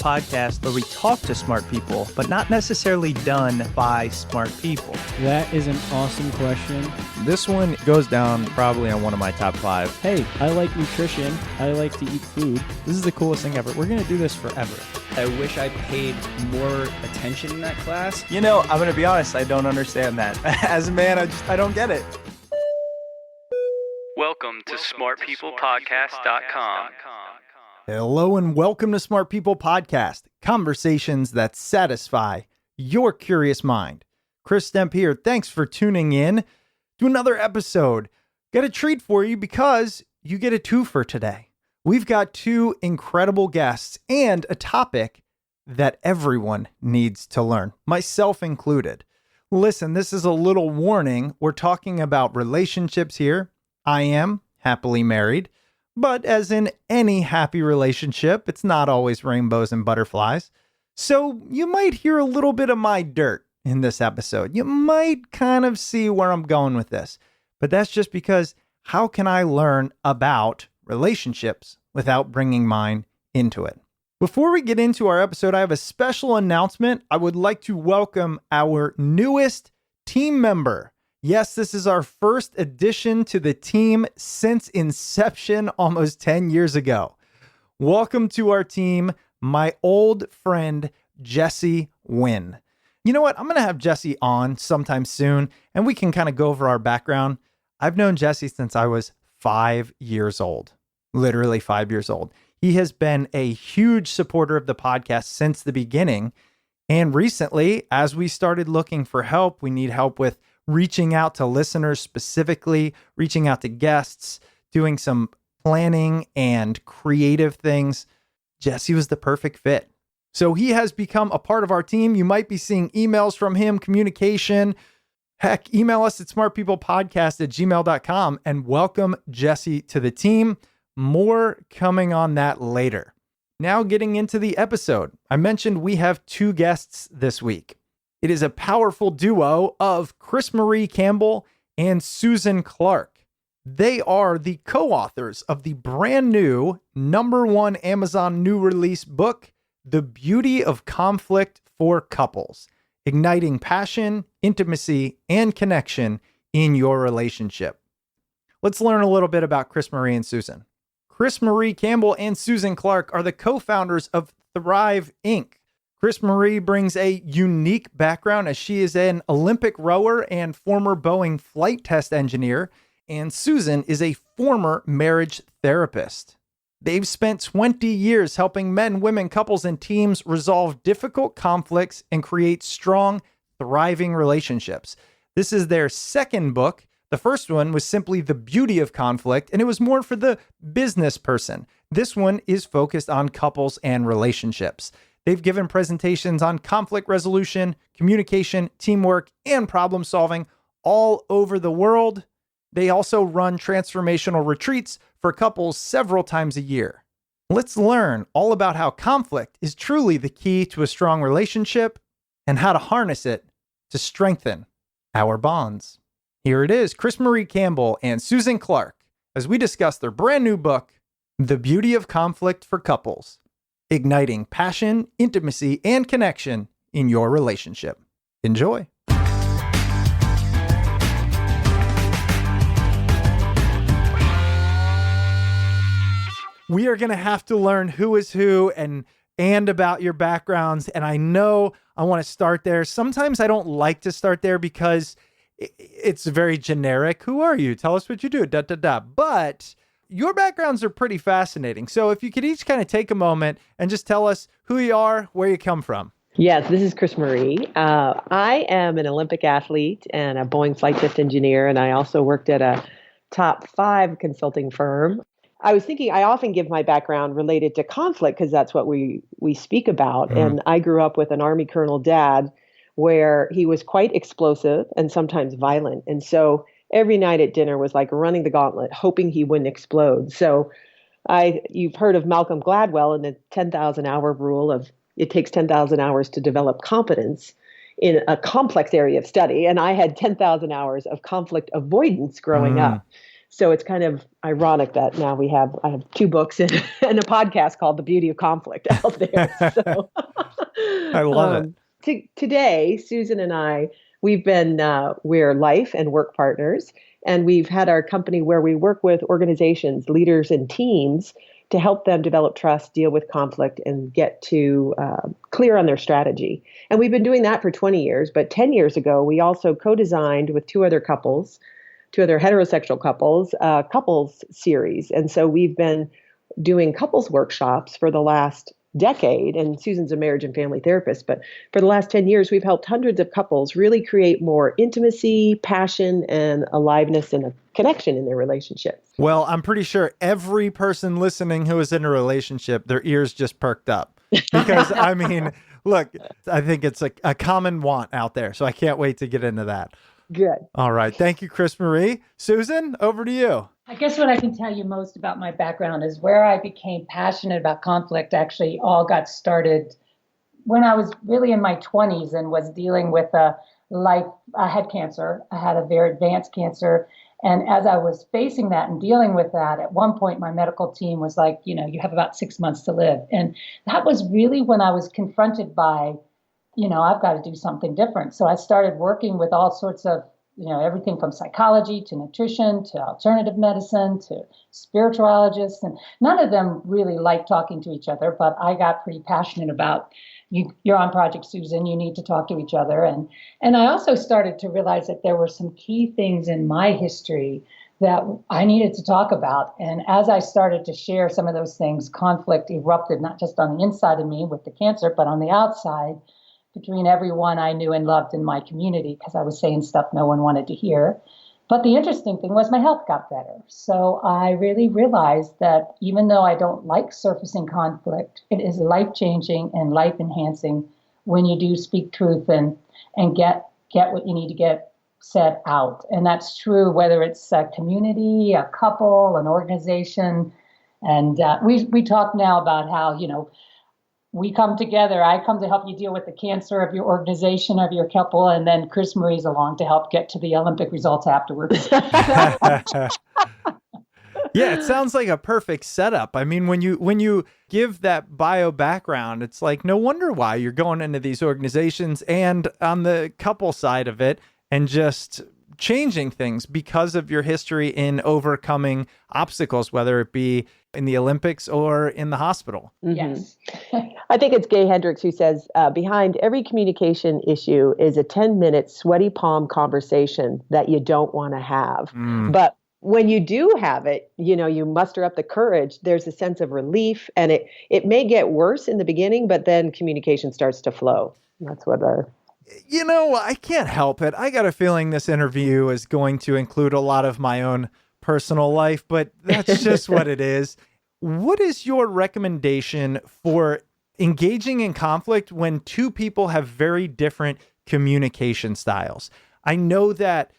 podcast where we talk to smart people, but not necessarily done by smart people? That is an awesome question. This one goes down probably on one of my top 5. Hey, I like nutrition. I like to eat food. This is the coolest thing ever. We're going to do this forever. I wish I paid more attention in that class. You know, I'm going to be honest, I don't understand that. As a man, I don't get it. Welcome to smartpeoplepodcast.com. Hello and welcome to Smart People Podcast, conversations that satisfy your curious mind. Chris Stemp here. Thanks for tuning in to another episode. Got a treat for you because you get a twofer today. We've got 2 incredible guests and a topic that everyone needs to learn, myself included. Listen, this is a little warning. We're talking about relationships here. I am happily married, but as in any happy relationship, it's not always rainbows and butterflies. So you might hear a little bit of my dirt in this episode. You might kind of see where I'm going with this, but that's just because how can I learn about relationships without bringing mine into it? Before we get into our episode, I have a special announcement. I would like to welcome our newest team member. Yes, this is our first addition to the team since inception almost 10 years ago. Welcome to our team, my old friend, Jesse Wynn. You know what? I'm going to have Jesse on sometime soon, and we can kind of go over our background. I've known Jesse since I was 5 years old, literally 5 years old. He has been a huge supporter of the podcast since the beginning. And recently, as we started looking for help, we need help with reaching out to listeners specifically, reaching out to guests, doing some planning and creative things. Jesse was the perfect fit. So he has become a part of our team. You might be seeing emails from him, communication. Heck, email us at smartpeoplepodcast@gmail.com and welcome Jesse to the team. More coming on that later. Now getting into the episode. I mentioned we have 2 guests this week. It is a powerful duo of CrisMarie Campbell and Susan Clarke. They are the co-authors of the brand new #1 Amazon new release book, The Beauty of Conflict for Couples, Igniting Passion, Intimacy, and Connection in Your Relationship. Let's learn a little bit about CrisMarie and Susan. CrisMarie Campbell and Susan Clarke are the co-founders of Thrive, Inc. CrisMarie brings a unique background as she is an Olympic rower and former Boeing flight test engineer, and Susan is a former marriage therapist. They've spent 20 years helping men, women, couples, and teams resolve difficult conflicts and create strong, thriving relationships. This is their second book. The first one was simply The Beauty of Conflict, and it was more for the business person. This one is focused on couples and relationships. They've given presentations on conflict resolution, communication, teamwork, and problem solving all over the world. They also run transformational retreats for couples several times a year. Let's learn all about how conflict is truly the key to a strong relationship and how to harness it to strengthen our bonds. Here it is, CrisMarie Campbell and Susan Clarke, as we discuss their brand new book, The Beauty of Conflict for Couples, Igniting Passion, Intimacy, and Connection in Your Relationship. Enjoy. We are going to have to learn who is who and about your backgrounds. And I know I want to start there. Sometimes I don't like to start there because it's very generic. Who are you? Tell us what you do. But your backgrounds are pretty fascinating. So if you could each kind of take a moment and just tell us who you are, where you come from. Yes, this is CrisMarie. I am an Olympic athlete and a Boeing flight test engineer, and I also worked at a top 5 consulting firm. I was thinking I often give my background related to conflict because that's what we speak about. Mm-hmm. And I grew up with an Army colonel dad where he was quite explosive and sometimes violent. And so every night at dinner was like running the gauntlet, hoping he wouldn't explode. So you've heard of Malcolm Gladwell and the 10,000 hour rule of it takes 10,000 hours to develop competence in a complex area of study. And I had 10,000 hours of conflict avoidance growing up. So it's kind of ironic that now I have two books and, and a podcast called The Beauty of Conflict out there. So I love it. Today, Susan and I, we're life and work partners, and we've had our company where we work with organizations, leaders, and teams to help them develop trust, deal with conflict, and get to clear on their strategy. And we've been doing that for 20 years. But 10 years ago, we also co-designed with two other heterosexual couples, couples series. And so we've been doing couples workshops for the last decade, and Susan's a marriage and family therapist, but for the last 10 years, we've helped hundreds of couples really create more intimacy, passion, and aliveness and a connection in their relationships. Well, I'm pretty sure every person listening who is in a relationship, their ears just perked up because I mean, look, I think it's a common want out there. So I can't wait to get into that. Good. All right. Thank you, CrisMarie. Susan, over to you. I guess what I can tell you most about my background is where I became passionate about conflict actually all got started when I was really in my 20s and was dealing with I had cancer. I had a very advanced cancer. And as I was facing that and dealing with that, at one point, my medical team was like, you have about 6 months to live. And that was really when I was confronted by, I've got to do something different. So I started working with all sorts of, everything from psychology to nutrition to alternative medicine to spiritualists. And none of them really liked talking to each other, but I got pretty passionate about, you're on Project Susan, you need to talk to each other. And I also started to realize that there were some key things in my history that I needed to talk about. And as I started to share some of those things, conflict erupted not just on the inside of me with the cancer, but on the outside between everyone I knew and loved in my community, because I was saying stuff no one wanted to hear. But the interesting thing was my health got better. So I really realized that even though I don't like surfacing conflict, it is life-changing and life-enhancing when you do speak truth and get what you need to get said out. And that's true whether it's a community, a couple, an organization. And we talk now about how, we come together. I come to help you deal with the cancer of your organization, of your couple, and then CrisMarie's along to help get to the Olympic results afterwards. Yeah, it sounds like a perfect setup. I mean, when you give that bio background, it's like no wonder why you're going into these organizations and on the couple side of it and just changing things because of your history in overcoming obstacles, whether it be in the Olympics or in the hospital. Mm-hmm. Yes. I think it's Gay Hendricks who says, behind every communication issue is a 10-minute sweaty palm conversation that you don't want to have. But when you do have it, you muster up the courage, there's a sense of relief, and it may get worse in the beginning, but then communication starts to flow. That's what I can't help it. I got a feeling this interview is going to include a lot of my own personal life, but that's just what it is. What is your recommendation for engaging in conflict when two people have very different communication styles? I know that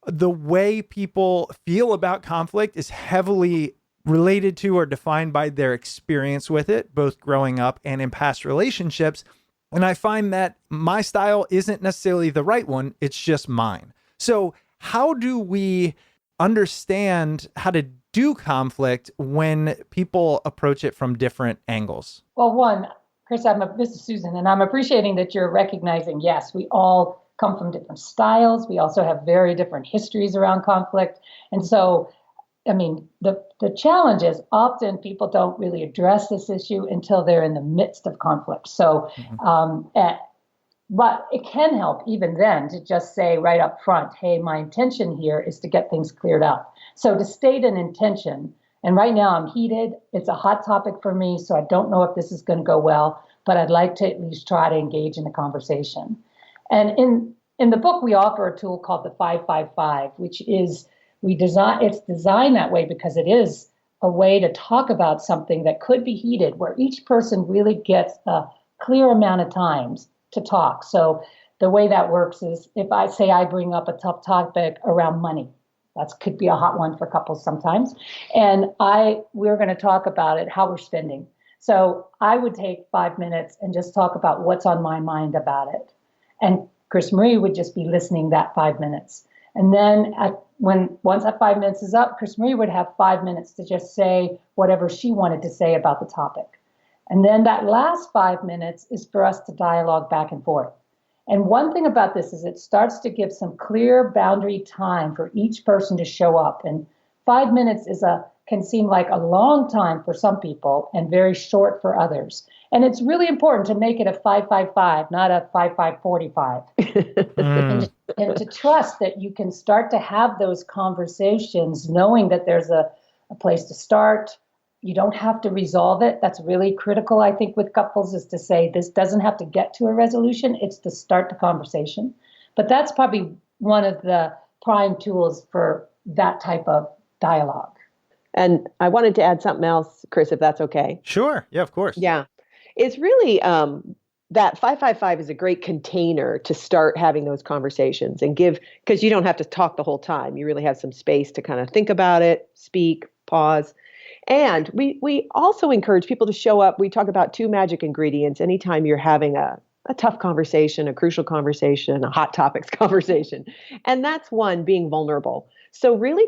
the way people feel about conflict is heavily related to or defined by their experience with it, both growing up and in past relationships. And I find that my style isn't necessarily the right one. It's just mine. So how do we understand how to do conflict when people approach it from different angles? Well, one, Chris, this is Susan, and I'm appreciating that you're recognizing, yes, we all come from different styles. We also have very different histories around conflict. And so, the challenge is often people don't really address this issue until they're in the midst of conflict. So, but it can help even then to just say right up front, hey, my intention here is to get things cleared up. So to state an intention, and right now I'm heated, it's a hot topic for me, so I don't know if this is going to go well, but I'd like to at least try to engage in the conversation. And in the book, we offer a tool called the 555, which is it's designed that way because it is a way to talk about something that could be heated, where each person really gets a clear amount of times to talk. So the way that works is if I say I bring up a tough topic around money, that could be a hot one for couples sometimes, and we're going to talk about it, how we're spending. So I would take 5 minutes and just talk about what's on my mind about it. And CrisMarie would just be listening that 5 minutes. And then once that 5 minutes is up, CrisMarie would have 5 minutes to just say whatever she wanted to say about the topic. And then that last 5 minutes is for us to dialogue back and forth. And one thing about this is it starts to give some clear boundary time for each person to show up. And 5 minutes can seem like a long time for some people and very short for others. And it's really important to make it a 5-5-5, not a 5-5-45. and to trust that you can start to have those conversations knowing that there's a place to start. You don't have to resolve it. That's really critical, I think, with couples, is to say this doesn't have to get to a resolution. It's to start the conversation. But that's probably one of the prime tools for that type of dialogue. And I wanted to add something else, Chris, if that's okay. Sure. Yeah, of course. Yeah. It's really that 5-5-5 is a great container to start having those conversations and because you don't have to talk the whole time. You really have some space to kind of think about it, speak, pause. And we also encourage people to show up. We talk about 2 magic ingredients anytime you're having a tough conversation, a crucial conversation, a hot topics conversation. And that's one, being vulnerable. So really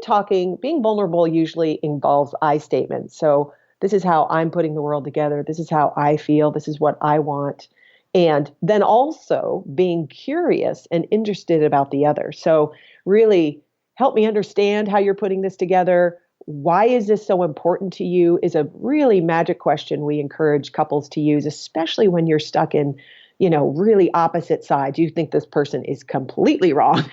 being vulnerable usually involves I statements. So this is how I'm putting the world together. This is how I feel. This is what I want. And then also being curious and interested about the other. So really help me understand how you're putting this together. Why is this so important to you is a really magic question we encourage couples to use, especially when you're stuck in, really opposite sides. You think this person is completely wrong.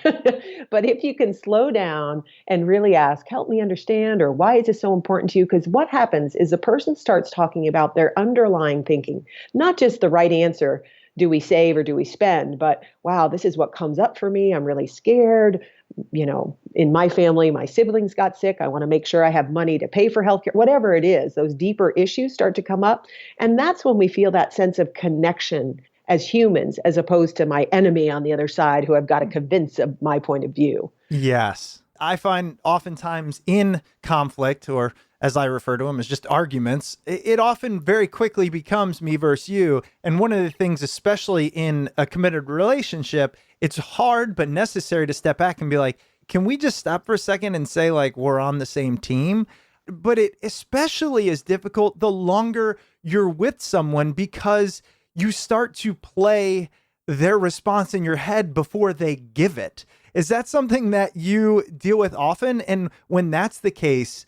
But if you can slow down and really ask, help me understand, or why is this so important to you? Because what happens is the person starts talking about their underlying thinking, not just the right answer. Do we save or do we spend? But wow, this is what comes up for me. I'm really scared. In my family, my siblings got sick. I want to make sure I have money to pay for healthcare, whatever it is. Those deeper issues start to come up. And that's when we feel that sense of connection as humans, as opposed to my enemy on the other side who I've got to convince of my point of view. Yes. I find oftentimes in conflict, or as I refer to them as just arguments, it often very quickly becomes me versus you. And one of the things, especially in a committed relationship, it's hard but necessary to step back and be like, can we just stop for a second and say, like, we're on the same team? But it especially is difficult the longer you're with someone, because you start to play their response in your head before they give it. Is that something that you deal with often? And when that's the case,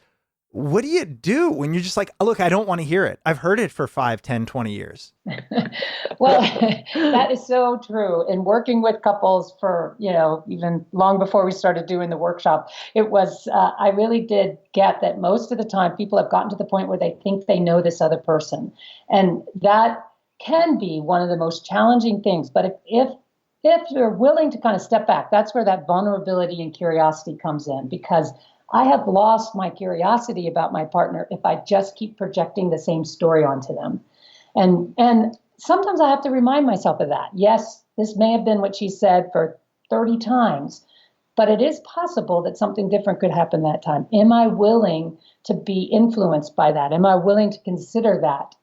what do you do when you're just like, look, I don't want to hear it. I've heard it for 5, 10, 20 years. Well, that is so true. In working with couples for, even long before we started doing the workshop, it was, I really did get that most of the time people have gotten to the point where they think they know this other person. And that can be one of the most challenging things. But if you're willing to kind of step back, that's where that vulnerability and curiosity comes in, because I have lost my curiosity about my partner if I just keep projecting the same story onto them. And sometimes I have to remind myself of that. Yes, this may have been what she said for 30 times, but it is possible that something different could happen that time. Am I willing to be influenced by that? Am I willing to consider that?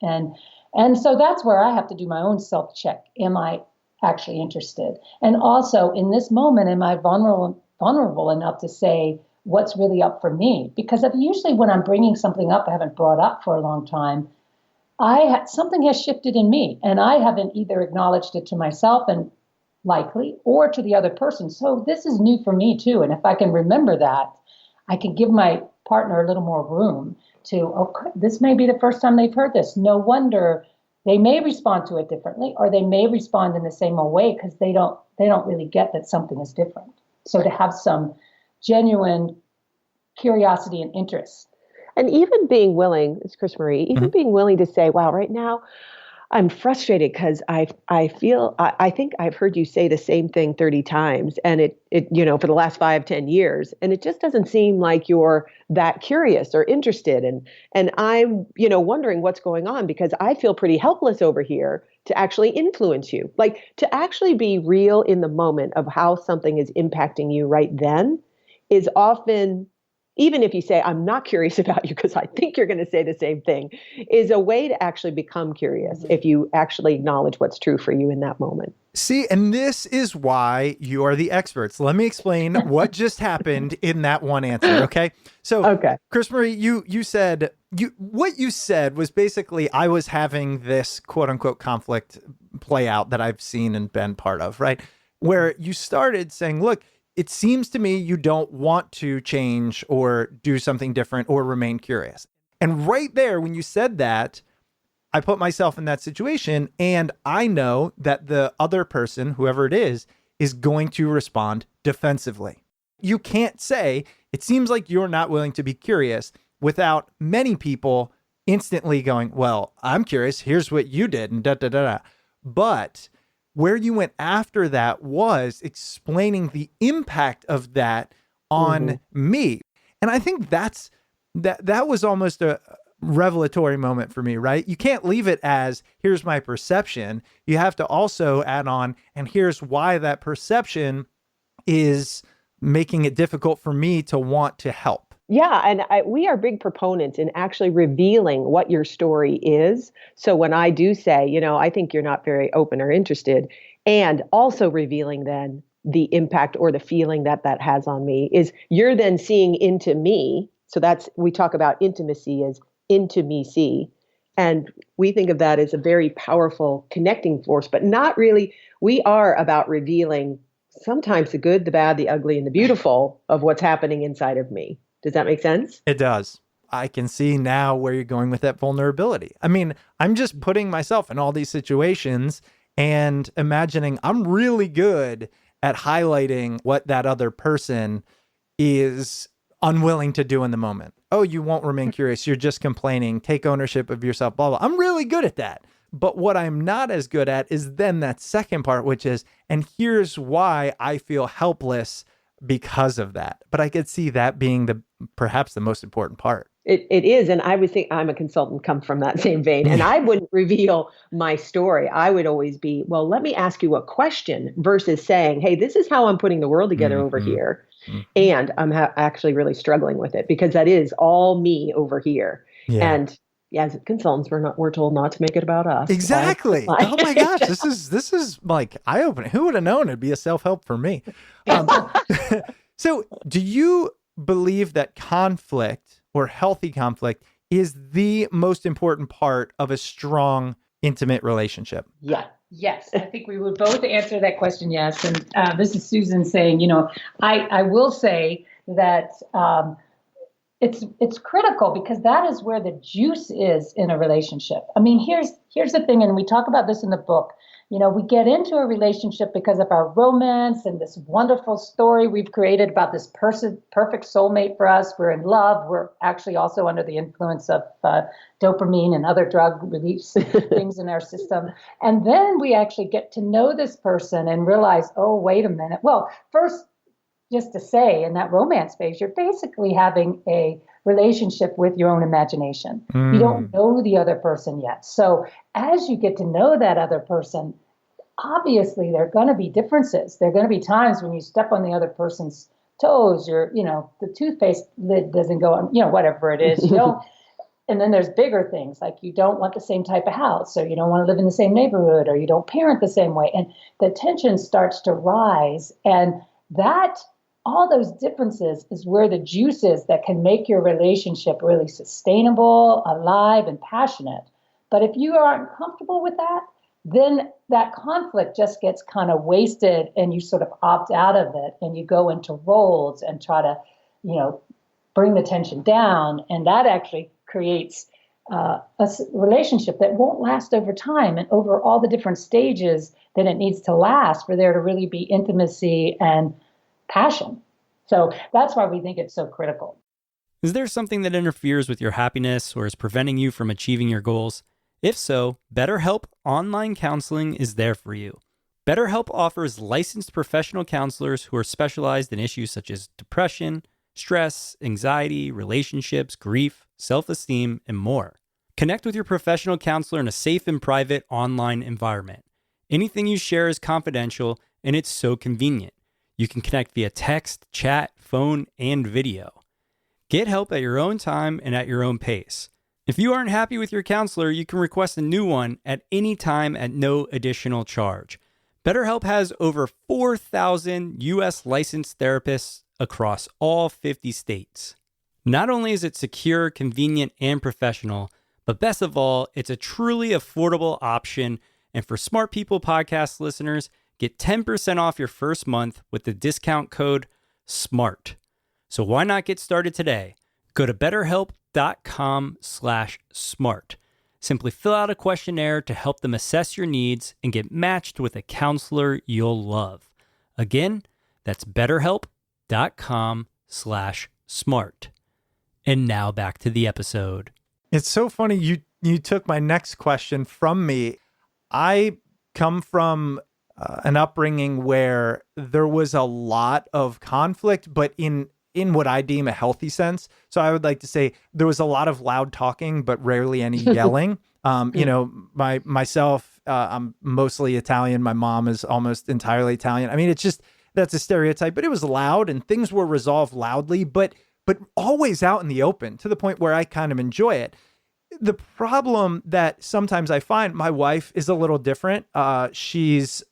And so that's where I have to do my own self-check. Am I actually interested? And also, in this moment, am I vulnerable enough to say what's really up for me? Because usually when I'm bringing something up I haven't brought up for a long time, something has shifted in me, and I haven't either acknowledged it to myself and likely, or to the other person. So this is new for me too. And if I can remember that, I can give my partner a little more room to, okay, this may be the first time they've heard this. No wonder they may respond to it differently, or they may respond in the same old way because they don't really get that something is different. So to have some genuine curiosity and interest. And even being willing, it's CrisMarie, being willing to say, wow, right now I'm frustrated because I think I've heard you say the same thing 30 times, and it for the last 5, 10 years, and it just doesn't seem like you're that curious or interested. And I'm, wondering what's going on, because I feel pretty helpless over here to actually influence you, like to actually be real in the moment of how something is impacting you right then is often even if you say, I'm not curious about you because I think you're going to say the same thing, is a way to actually become curious if you actually acknowledge what's true for you in that moment. See, and this is why you are the experts. Let me explain what just happened in that one answer, okay? So, Okay. CrisMarie, you said, what you said was basically, I was having this quote unquote conflict play out that I've seen and been part of, right? Where you started saying, look, it seems to me you don't want to change or do something different or remain curious. And right there, when you said that, I put myself in that situation, and I know that the other person, whoever it is going to respond defensively. You can't say, it seems like you're not willing to be curious, without many people instantly going, well, I'm curious, here's what you did, and da da da da. But where you went after that was explaining the impact of that on me. And I think that was almost a revelatory moment for me, right? You can't leave it as, here's my perception. You have to also add on, and here's why that perception is making it difficult for me to want to help. Yeah, and we are big proponents in actually revealing what your story is. So when I do say, I think you're not very open or interested, and also revealing then the impact or the feeling that has on me, is you're then seeing into me. So we talk about intimacy as intimacy. And we think of that as a very powerful connecting force, but not really. We are about revealing sometimes the good, the bad, the ugly, and the beautiful of what's happening inside of me. Does that make sense? It does. I can see now where you're going with that vulnerability. I mean, I'm just putting myself in all these situations and imagining I'm really good at highlighting what that other person is unwilling to do in the moment. Oh, you won't remain curious. You're just complaining. Take ownership of yourself, blah, blah. I'm really good at that. But what I'm not as good at is then that second part, which is, and here's why I feel helpless because of that. But I could see that being perhaps the most important part. It is. And I would think, I'm a consultant, come from that same vein. And I wouldn't reveal my story. I would always be, well, let me ask you a question versus saying, hey, this is how I'm putting the world together over here. And I'm actually really struggling with it because that is all me over here. Yeah. And as consultants, we're told not to make it about us. Exactly. Oh my gosh, this is like eye-opening. Who would have known it'd be a self-help for me? So do you believe that conflict or healthy conflict is the most important part of a strong, intimate relationship? Yeah. Yes, I think we would both answer that question, yes. And this is Susan saying, I will say that it's critical because that is where the juice is in a relationship. I mean, here's the thing, and we talk about this in the book. We get into a relationship because of our romance and this wonderful story we've created about this perfect soulmate for us. We're in love. We're actually also under the influence of dopamine and other drug release things in our system. And then we actually get to know this person and realize, oh, wait a minute. Well, first, just to say, in that romance phase, you're basically having a relationship with your own imagination. You don't know the other person yet. So as you get to know that other person, obviously there are going to be differences. There are going to be times when you step on the other person's toes, the toothpaste lid doesn't go on, whatever it is, you don't. And then there's bigger things, like you don't want the same type of house, or you don't want to live in the same neighborhood, or you don't parent the same way. And the tension starts to rise. And all those differences is where the juice is that can make your relationship really sustainable, alive, and passionate. But if you aren't comfortable with that, then that conflict just gets kind of wasted and you sort of opt out of it and you go into roles and try to, bring the tension down. And that actually creates a relationship that won't last over time and over all the different stages that it needs to last for there to really be intimacy and passion. So that's why we think it's so critical. Is there something that interferes with your happiness or is preventing you from achieving your goals? If so, BetterHelp Online Counseling is there for you. BetterHelp offers licensed professional counselors who are specialized in issues such as depression, stress, anxiety, relationships, grief, self-esteem, and more. Connect with your professional counselor in a safe and private online environment. Anything you share is confidential, and it's so convenient. You can connect via text, chat, phone, and video. Get help at your own time and at your own pace. If you aren't happy with your counselor, you can request a new one at any time at no additional charge. BetterHelp has over 4,000 U.S. licensed therapists across all 50 states. Not only is it secure, convenient, and professional, but best of all, it's a truly affordable option. And for Smart People podcast listeners, get 10% off your first month with the discount code SMART. So why not get started today? Go to betterhelp.com/smart. Simply fill out a questionnaire to help them assess your needs and get matched with a counselor you'll love. Again, that's betterhelp.com/smart. And now back to the episode. It's so funny you took my next question from me. I come from an upbringing where there was a lot of conflict, but in what I deem a healthy sense. So I would like to say there was a lot of loud talking, but rarely any yelling. Myself, I'm mostly Italian. My mom is almost entirely Italian. I mean, it's just, that's a stereotype, but it was loud and things were resolved loudly, but always out in the open to the point where I kind of enjoy it. The problem that sometimes I find, my wife is a little different. She's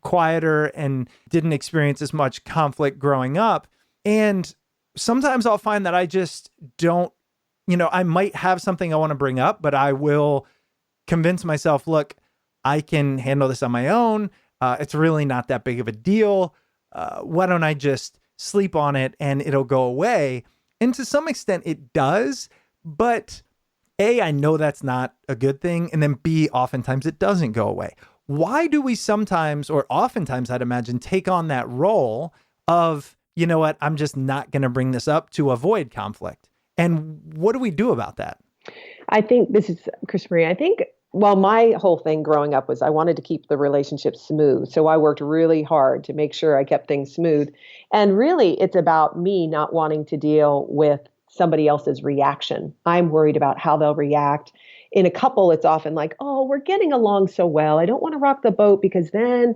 quieter and didn't experience as much conflict growing up. And sometimes I'll find that I just don't, I might have something I want to bring up, but I will convince myself, look, I can handle this on my own. It's really not that big of a deal. Why don't I just sleep on it and it'll go away? And to some extent it does, but A, I know that's not a good thing. And then B, oftentimes it doesn't go away. Why do we sometimes, or oftentimes I'd imagine, take on that role of, you know what, I'm just not going to bring this up to avoid conflict? And what do we do about that? I think this is CrisMarie. My whole thing growing up was I wanted to keep the relationship smooth. So I worked really hard to make sure I kept things smooth. And really, it's about me not wanting to deal with somebody else's reaction. I'm worried about how they'll react. In a couple, it's often like, oh, we're getting along so well. I don't want to rock the boat because then,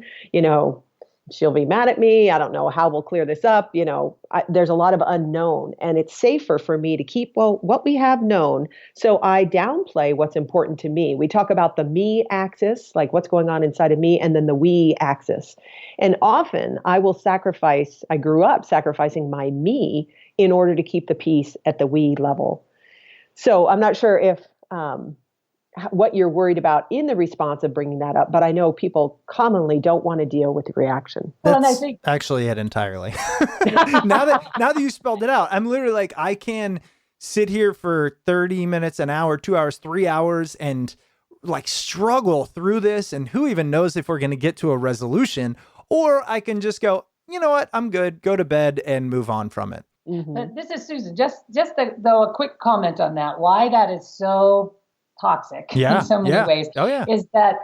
she'll be mad at me. I don't know how we'll clear this up. There's a lot of unknown, and it's safer for me to keep, what we have known. So I downplay what's important to me. We talk about the me axis, like what's going on inside of me, and then the we axis. And often I grew up sacrificing my me in order to keep the peace at the we level. So I'm not sure if, what you're worried about in the response of bringing that up, but I know people commonly don't want to deal with the reaction. That's actually it entirely. now that you spelled it out, I'm literally like, I can sit here for 30 minutes, an hour, 2 hours, 3 hours, and like struggle through this. And who even knows if we're going to get to a resolution, or I can just go, you know what, I'm good, go to bed and move on from it. Mm-hmm. This is Susan. Just though a quick comment on that, why that is so toxic in so many ways is that,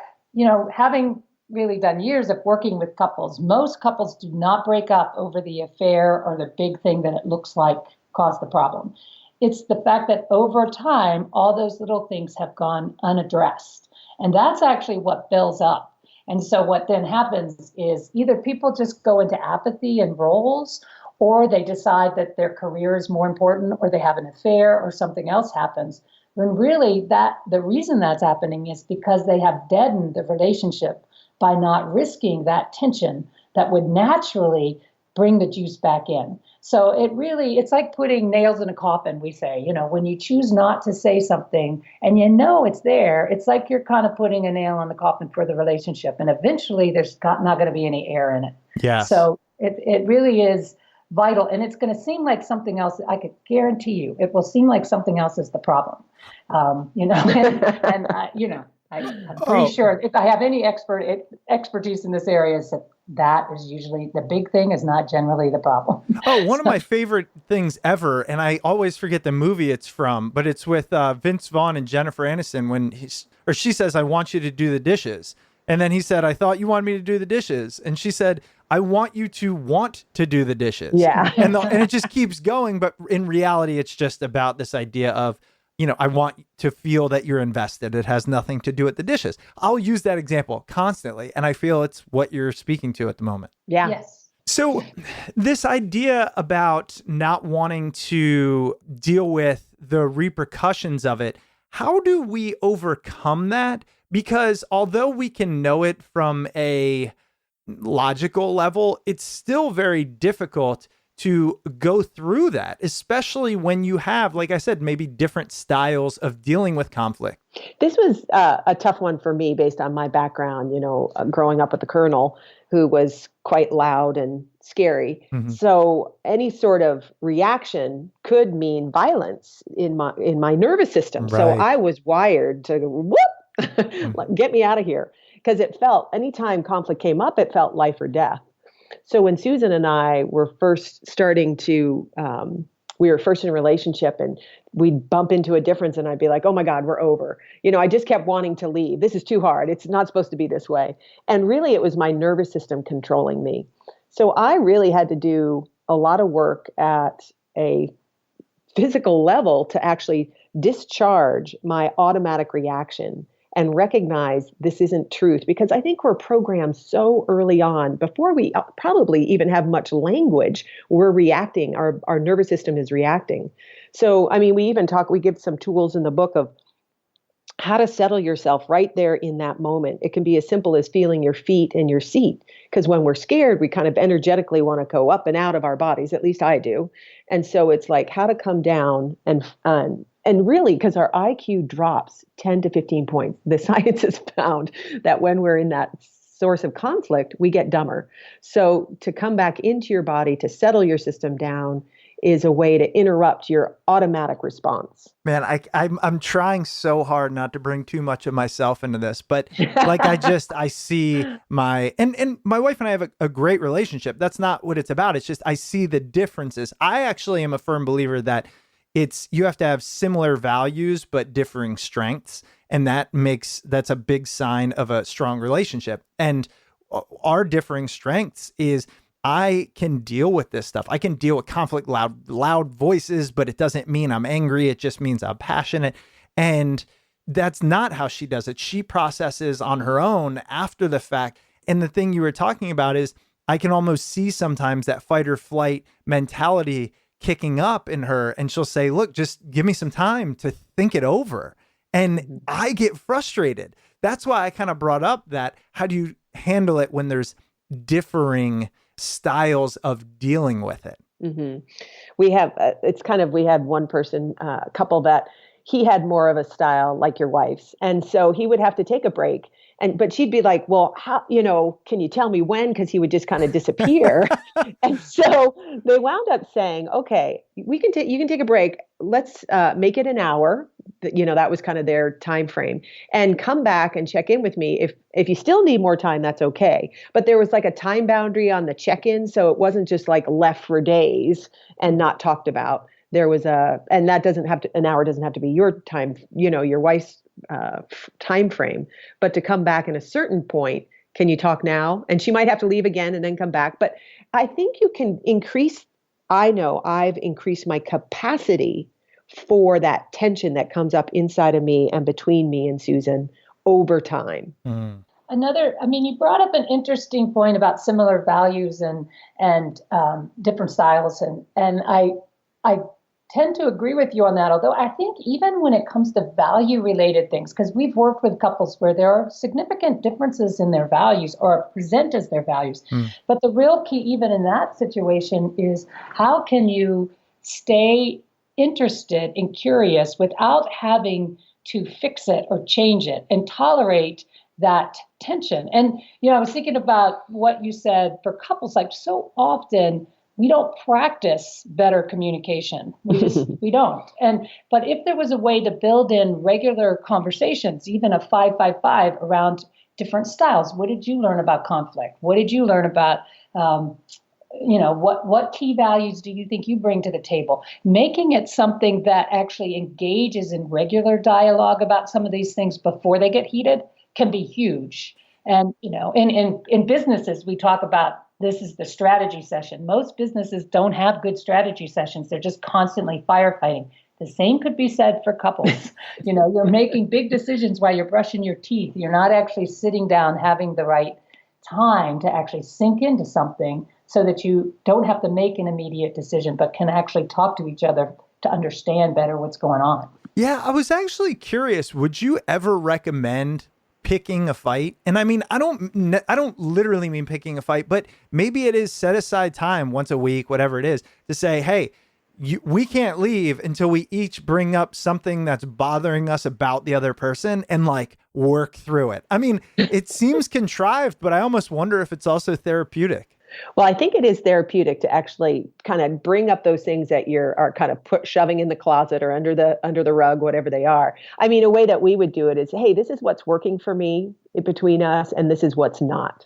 having really done years of working with couples, most couples do not break up over the affair or the big thing that it looks like caused the problem. It's the fact that over time, all those little things have gone unaddressed. And that's actually what builds up. And so what then happens is either people just go into apathy and roles, or they decide that their career is more important, or they have an affair, or something else happens. When really the reason that's happening is because they have deadened the relationship by not risking that tension that would naturally bring the juice back in. So it's like putting nails in a coffin, we say. When you choose not to say something and it's there, it's like you're kind of putting a nail in the coffin for the relationship. And eventually there's not going to be any air in it. Yeah. So it really is vital. And it's going to seem like something else. I could guarantee you it will seem like something else is the problem. I'm pretty sure if I have any expertise in this area, is that is usually the big thing, is not generally the problem. One of my favorite things ever, and I always forget the movie it's from, but it's with Vince Vaughn and Jennifer Aniston when she says, "I want you to do the dishes." And then he said, "I thought you wanted me to do the dishes." And she said, "I want you to want to do the dishes." Yeah. And it just keeps going. But in reality, it's just about this idea of, I want to feel that you're invested. It has nothing to do with the dishes. I'll use that example constantly. And I feel it's what you're speaking to at the moment. Yeah. Yes. So this idea about not wanting to deal with the repercussions of it, how do we overcome that? Because although we can know it from a logical level, it's still very difficult to go through that, especially when you have, like I said, maybe different styles of dealing with conflict. This was a tough one for me based on my background, growing up with the colonel who was quite loud and scary. Mm-hmm. So any sort of reaction could mean violence in my nervous system. Right. So I was wired to whoop, get me out of here. Because it felt, anytime conflict came up, it felt life or death. So when Susan and I were first starting to, we were first in a relationship and we'd bump into a difference and I'd be like, oh my God, we're over. I just kept wanting to leave. This is too hard. It's not supposed to be this way. And really it was my nervous system controlling me. So I really had to do a lot of work at a physical level to actually discharge my automatic reaction and recognize this isn't truth, because I think we're programmed so early on, before we probably even have much language, we're reacting, our nervous system is reacting. So, I mean, we give some tools in the book of how to settle yourself right there in that moment. It can be as simple as feeling your feet in your seat, because when we're scared, we kind of energetically want to go up and out of our bodies, at least I do. And so it's like how to come down and really, because our IQ drops 10 to 15 points, the science has found that when we're in that source of conflict, we get dumber. So to come back into your body, to settle your system down, is a way to interrupt your automatic response. Man, I'm trying so hard not to bring too much of myself into this, but like I see and my wife and I have a great relationship. That's not what it's about. It's just I see the differences. I actually am a firm believer that you have to have similar values but differing strengths, and that's a big sign of a strong relationship. And our differing strengths is I can deal with this stuff. I can deal with conflict, loud voices, but it doesn't mean I'm angry. It just means I'm passionate. And that's not how she does it. She processes on her own after the fact. And the thing you were talking about is I can almost see sometimes that fight or flight mentality kicking up in her, and she'll say, look, just give me some time to think it over. And I get frustrated. That's why I kind of brought up that how do you handle it when there's differing styles of dealing with it? Mm-hmm. We have, we had one person, a couple that he had more of a style like your wife's. And so he would have to take a break. But she'd be like, well, how, can you tell me when? Because he would just kind of disappear. And so they wound up saying, okay, you can take a break. Let's make it an hour. That was kind of their time frame, and come back and check in with me. If you still need more time, that's okay. But there was like a time boundary on the check-in. So it wasn't just like left for days and not talked about. There was and that an hour doesn't have to be your time, your wife's time frame, but to come back at a certain point, can you talk now? And she might have to leave again and then come back. But I think you can I've increased my capacity for that tension that comes up inside of me and between me and Susan over time. Mm. You brought up an interesting point about similar values and different styles. And I tend to agree with you on that, although I think even when it comes to value-related things, because we've worked with couples where there are significant differences in their values or present as their values. But the real key, even in that situation, is how can you stay interested and curious without having to fix it or change it and tolerate that tension. And, I was thinking about what you said for couples, like so often we don't practice better communication. We don't. But if there was a way to build in regular conversations, even a 5-5-5 around different styles, what did you learn about conflict? What did you learn about, what key values do you think you bring to the table? Making it something that actually engages in regular dialogue about some of these things before they get heated can be huge. And, in businesses, we talk about this is the strategy session. Most businesses don't have good strategy sessions. They're just constantly firefighting. The same could be said for couples. You're making big decisions while you're brushing your teeth. You're not actually sitting down, having the right time to actually sink into something so that you don't have to make an immediate decision, but can actually talk to each other to understand better what's going on. Yeah, I was actually curious. Would you ever recommend picking a fight? And I mean, I don't literally mean picking a fight, but maybe it is set aside time once a week, whatever it is, to say, hey, we can't leave until we each bring up something that's bothering us about the other person and like work through it. I mean, it seems contrived, but I almost wonder if it's also therapeutic. Well, I think it is therapeutic to actually kind of bring up those things that are kind of shoving in the closet or under the rug, whatever they are. I mean, a way that we would do it is, hey, this is what's working for me between us, and this is what's not.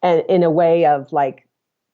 And in a way of like,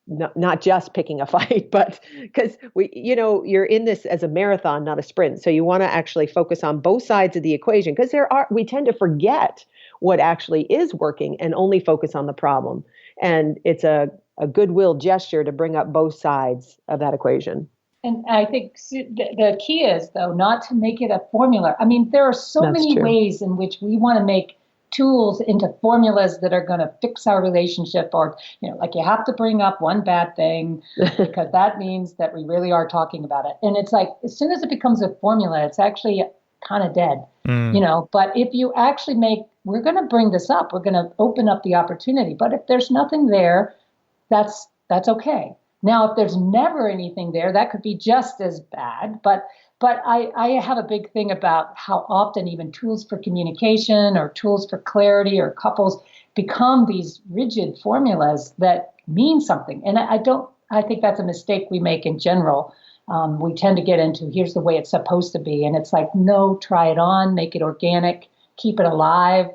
not just picking a fight, but because you're in this as a marathon, not a sprint. So you want to actually focus on both sides of the equation, because we tend to forget what actually is working and only focus on the problem. And it's a goodwill gesture to bring up both sides of that equation. And I think the key is, though, not to make it a formula. I mean, there are so many ways in which we want to make tools into formulas that are going to fix our relationship, or, like you have to bring up one bad thing because that means that we really are talking about it. And it's like, as soon as it becomes a formula, it's actually kind of dead, but if you actually we're going to bring this up, we're going to open up the opportunity. But if there's nothing there, that's okay. Now, if there's never anything there, that could be just as bad. But I have a big thing about how often even tools for communication or tools for clarity or couples become these rigid formulas that mean something. And I think that's a mistake we make in general. We tend to get into, here's the way it's supposed to be. And it's like, no, try it on, make it organic, keep it alive.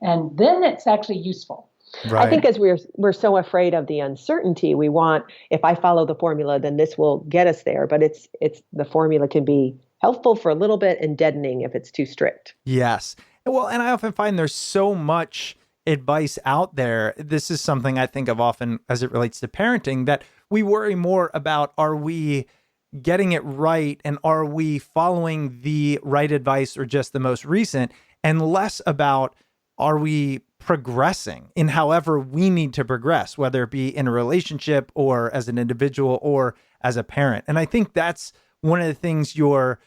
And then it's actually useful. Right. I think as we're so afraid of the uncertainty, we want, if I follow the formula, then this will get us there. But it's the formula can be helpful for a little bit and deadening if it's too strict. Yes. Well, and I often find there's so much advice out there. This is something I think of often as it relates to parenting, that we worry more about, are we getting it right and are we following the right advice or just the most recent, and less about, are we progressing in however we need to progress, whether it be in a relationship or as an individual or as a parent. And I think that's one of the things you're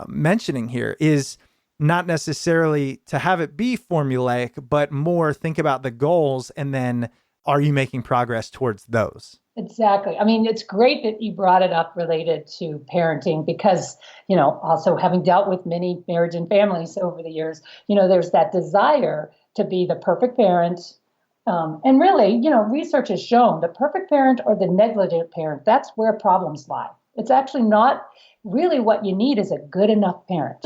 mentioning here, is not necessarily to have it be formulaic, but more think about the goals and then are you making progress towards those? Exactly. I mean, it's great that you brought it up related to parenting because, also having dealt with many marriage and families over the years, there's that desire to be the perfect parent. And really, research has shown the perfect parent or the negligent parent, that's where problems lie. It's actually not really what you need is a good enough parent.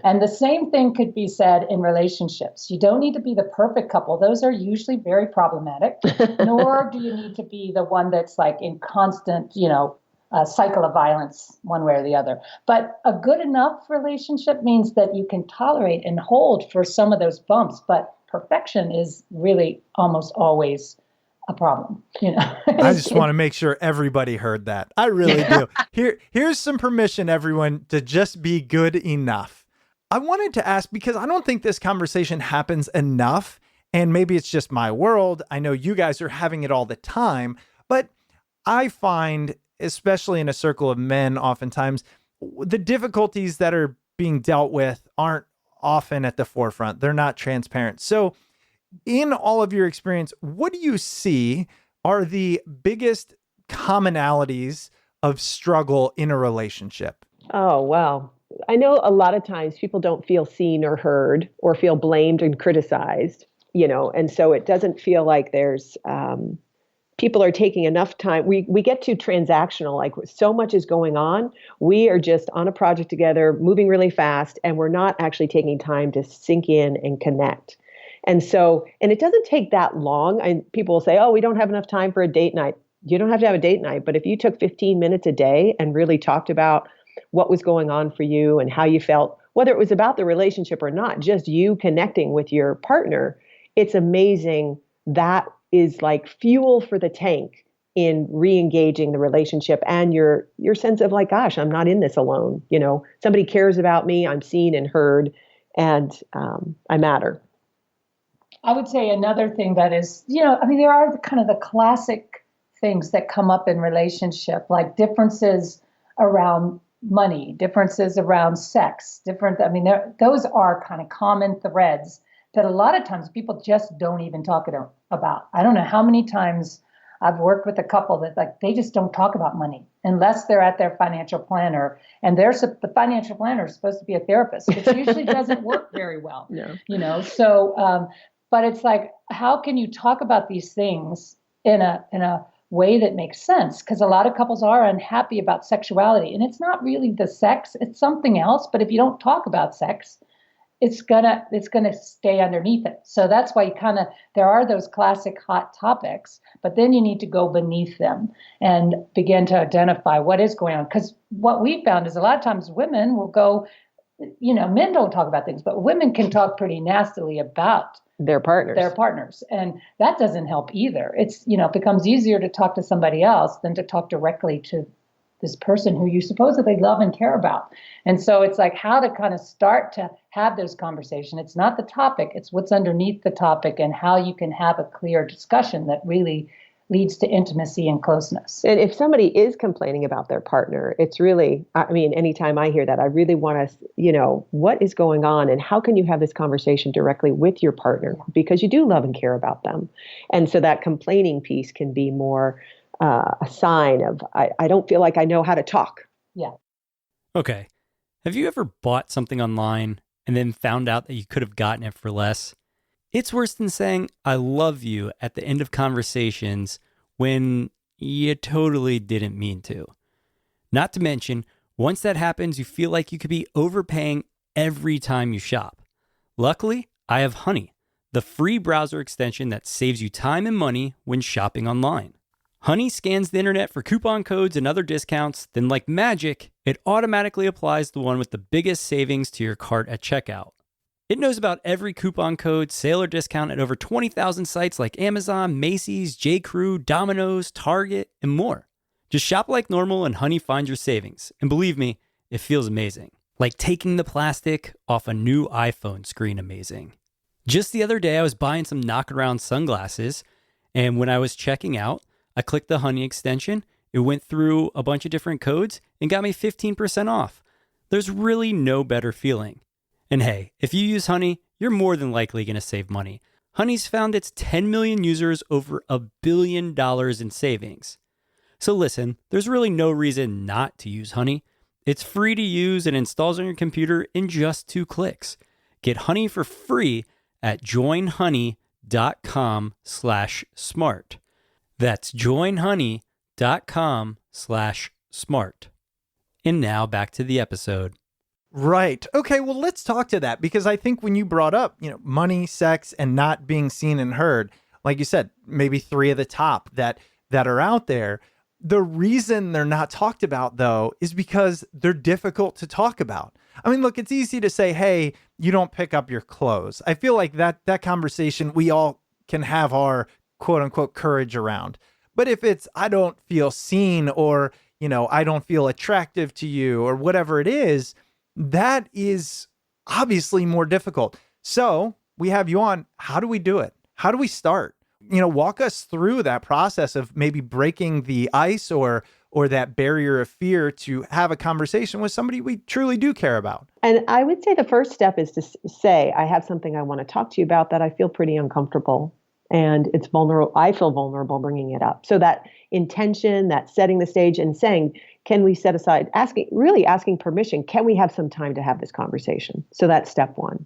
And the same thing could be said in relationships. You don't need to be the perfect couple. Those are usually very problematic, nor do you need to be the one that's like in constant, cycle of violence one way or the other. But a good enough relationship means that you can tolerate and hold for some of those bumps, but perfection is really almost always a problem. I just want to make sure everybody heard that. I really do. Here's some permission, everyone, to just be good enough. I wanted to ask, because I don't think this conversation happens enough, and maybe it's just my world. I know you guys are having it all the time, but I find, especially in a circle of men, oftentimes the difficulties that are being dealt with aren't often at the forefront. They're not transparent. So in all of your experience, what do you see are the biggest commonalities of struggle in a relationship? Oh, well, I know a lot of times people don't feel seen or heard or feel blamed and criticized, and so it doesn't feel like there's people are taking enough time. We get too transactional, like so much is going on. We are just on a project together, moving really fast, and we're not actually taking time to sink in and connect. And it doesn't take that long. People will say, oh, we don't have enough time for a date night. You don't have to have a date night. But if you took 15 minutes a day and really talked about what was going on for you and how you felt, whether it was about the relationship or not, just you connecting with your partner, it's amazing. That is like fuel for the tank in re-engaging the relationship and your sense of like, gosh, I'm not in this alone. Somebody cares about me. I'm seen and heard, and I matter. I would say another thing that is, there are kind of the classic things that come up in relationship, like differences around money, differences around sex, those are kind of common threads that a lot of times people just don't even talk about. I don't know how many times I've worked with a couple that they just don't talk about money unless they're at their financial planner, and the financial planner is supposed to be a therapist, which usually doesn't work very well. No. So but it's like, how can you talk about these things in a way that makes sense? Because a lot of couples are unhappy about sexuality, and it's not really the sex, it's something else. But if you don't talk about sex, it's gonna stay underneath it. So that's why there are those classic hot topics, but then you need to go beneath them and begin to identify what is going on. Because what we found is a lot of times women will go, men don't talk about things, but women can talk pretty nastily about their partners. And that doesn't help either. It's, it becomes easier to talk to somebody else than to talk directly to this person who you supposedly love and care about. And so it's like how to kind of start to have those conversations. It's not the topic, it's what's underneath the topic and how you can have a clear discussion that really leads to intimacy and closeness. And if somebody is complaining about their partner, it's really, anytime I hear that, I really want to, what is going on and how can you have this conversation directly with your partner? Because you do love and care about them. And so that complaining piece can be more a sign of, I don't feel like I know how to talk. Yeah. Okay. Have you ever bought something online and then found out that you could have gotten it for less? It's worse than saying, I love you at the end of conversations when you totally didn't mean to. Not to mention, once that happens, you feel like you could be overpaying every time you shop. Luckily, I have Honey, the free browser extension that saves you time and money when shopping online. Honey scans the internet for coupon codes and other discounts, then like magic, it automatically applies the one with the biggest savings to your cart at checkout. It knows about every coupon code, sale, or discount at over 20,000 sites like Amazon, Macy's, J.Crew, Domino's, Target, and more. Just shop like normal and Honey finds your savings. And believe me, it feels amazing. Like taking the plastic off a new iPhone screen amazing. Just the other day, I was buying some knockaround sunglasses, and when I was checking out, I clicked the Honey extension, it went through a bunch of different codes, and got me 15% off. There's really no better feeling. And hey, if you use Honey, you're more than likely going to save money. Honey's found its 10 million users over $1 billion in savings. So listen, there's really no reason not to use Honey. It's free to use and installs on your computer in just 2 clicks. Get Honey for free at joinhoney.com/smart. That's joinhoney.com/smart. And now back to the episode. Right. Okay, well, let's talk to that, because I think when you brought up, money, sex, and not being seen and heard, like you said, maybe 3 of the top that are out there. The reason they're not talked about, though, is because they're difficult to talk about. I mean, look, it's easy to say, hey, you don't pick up your clothes. I feel like that conversation we all can have our quote unquote courage around. But if it's, I don't feel seen, or, I don't feel attractive to you, or whatever it is, that is obviously more difficult. So we have you on. How do we do it? How do we start? Walk us through that process of maybe breaking the ice or that barrier of fear to have a conversation with somebody we truly do care about. And I would say the first step is to say, I have something I want to talk to you about that I feel pretty uncomfortable. And it's vulnerable. I feel vulnerable bringing it up. So that intention, that setting the stage and saying, can we set aside, asking permission, can we have some time to have this conversation? So that's step 1.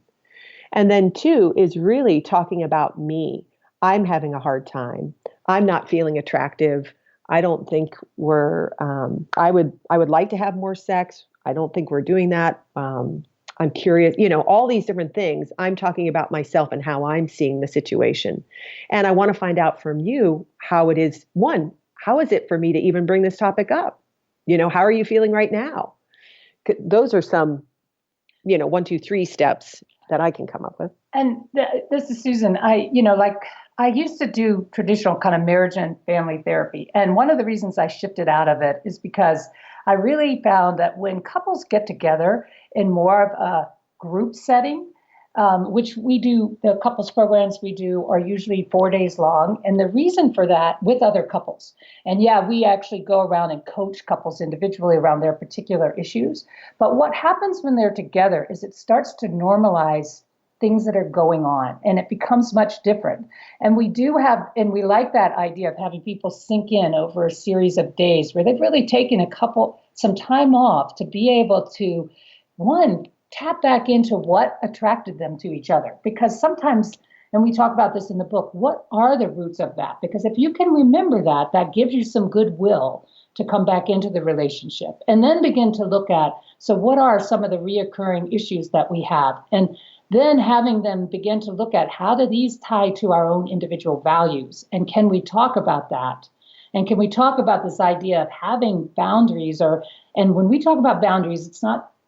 And then 2 is really talking about me. I'm having a hard time. I'm not feeling attractive. I don't think I would like to have more sex. I don't think we're doing that. I'm curious, all these different things. I'm talking about myself and how I'm seeing the situation. And I want to find out from you how it is. 1, how is it for me to even bring this topic up? How are you feeling right now? Those are some, 1, 2, 3 steps that I can come up with. And this is Susan. I used to do traditional kind of marriage and family therapy. And one of the reasons I shifted out of it is because I really found that when couples get together in more of a group setting, which we do, the couples programs we do are usually 4 days long. And the reason for that with other couples. And yeah, we actually go around and coach couples individually around their particular issues. But what happens when they're together is it starts to normalize things that are going on and it becomes much different. And we we like that idea of having people sink in over a series of days where they've really taken some time off to be able to, one, tap back into what attracted them to each other. Because sometimes, and we talk about this in the book, what are the roots of that? Because if you can remember that, that gives you some goodwill to come back into the relationship and then begin to look at, so what are some of the reoccurring issues that we have? And then having them begin to look at how do these tie to our own individual values? And can we talk about that? And can we talk about this idea of having boundaries? And when we talk about boundaries,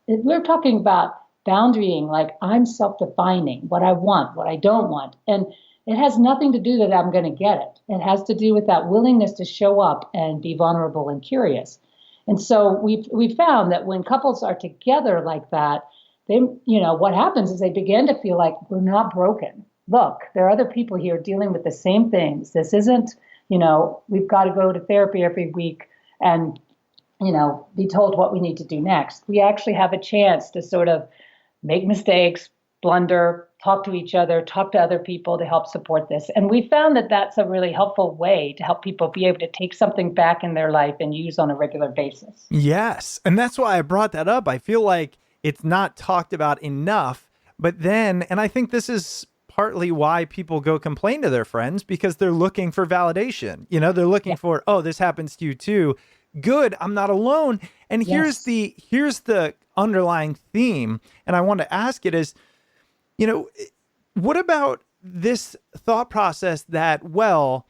we're talking about boundarying, like I'm self-defining what I want, what I don't want. And it has nothing to do that I'm going to get it. It has to do with that willingness to show up and be vulnerable and curious. And so we've found that when couples are together like that, what happens is they begin to feel like we're not broken. Look, there are other people here dealing with the same things. This isn't, we've got to go to therapy every week and, be told what we need to do next. We actually have a chance to sort of make mistakes, blunder, talk to each other, talk to other people to help support this. And we found that that's a really helpful way to help people be able to take something back in their life and use on a regular basis. Yes. And that's why I brought that up. I feel like it's not talked about enough, but then, and I think this is partly why people go complain to their friends because they're looking for validation. They're looking for, oh, this happens to you too. Good. I'm not alone. And here's the underlying theme. And I want to ask it is, what about this thought process that, well,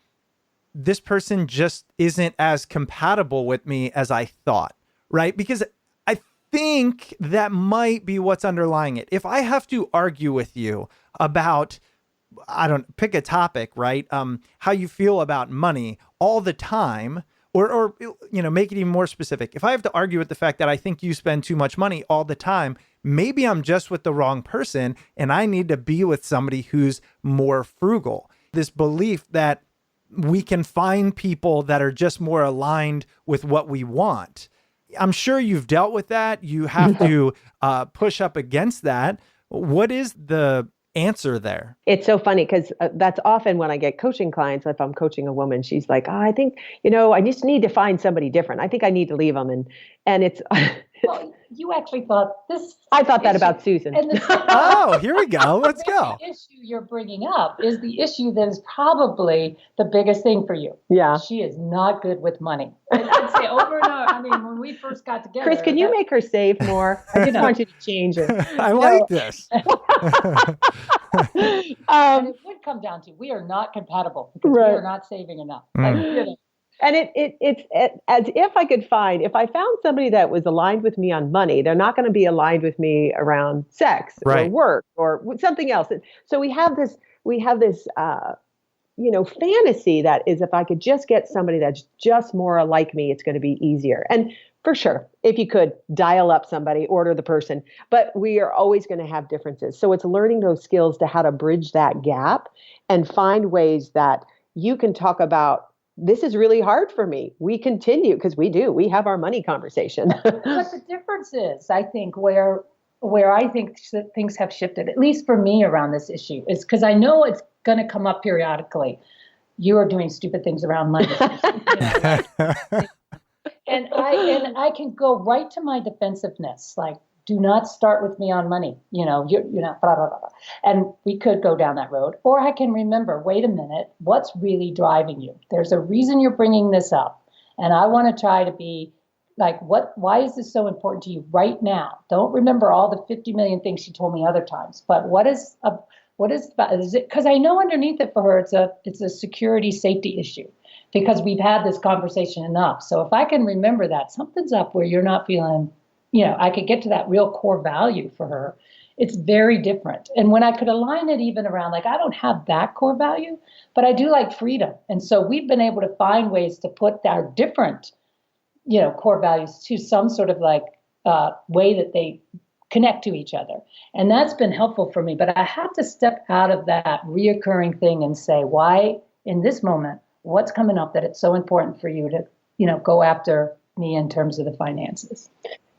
this person just isn't as compatible with me as I thought, right? Because I think that might be what's underlying it. If I have to argue with you about, pick a topic, right? How you feel about money all the time, or make it even more specific. If I have to argue with the fact that I think you spend too much money all the time, maybe I'm just with the wrong person and I need to be with somebody who's more frugal. This belief that we can find people that are just more aligned with what we want. I'm sure you've dealt with that. You have to push up against that. What is the answer there? It's so funny because that's often when I get coaching clients, if I'm coaching a woman, she's like, I think, I just need to find somebody different. I think I need to leave them. And it's... Well, you actually thought this. I thought that about Susan. Oh, here we go. Let's go. The issue you're bringing up is the issue that is probably the biggest thing for you. Yeah. She is not good with money. And I'd say over and over. I mean, when we first got together. Chris, can you make her save more? I just want you to change it. I like this. And it would come down to we are not compatible because we are not saving enough. And it's as if if I found somebody that was aligned with me on money, they're not going to be aligned with me around sex or work or something else. So we have this fantasy that is, if I could just get somebody that's just more like me, it's going to be easier. And for sure, if you could dial up somebody, order the person, but we are always going to have differences. So it's learning those skills to how to bridge that gap and find ways that you can talk about, this is really hard for me. We continue because we have our money conversation. But the difference is, I think, where I think things have shifted, at least for me around this issue, is because I know it's going to come up periodically. You are doing stupid things around money. And I can go right to my defensiveness, like, do not start with me on money. You're not, blah, blah, blah. And we could go down that road. Or I can remember, wait a minute, what's really driving you? There's a reason you're bringing this up. And I want to try to be like, why is this so important to you right now? Don't remember all the 50 million things she told me other times. But is it? Because I know underneath it for her, it's a security safety issue because we've had this conversation enough. So if I can remember that something's up where you're not feeling, I could get to that real core value for her. It's very different. And when I could align it even around, like, I don't have that core value, but I do like freedom. And so we've been able to find ways to put our different, core values to some sort of like way that they connect to each other. And that's been helpful for me. But I have to step out of that reoccurring thing and say, why in this moment, what's coming up that it's so important for you to, go after me in terms of the finances?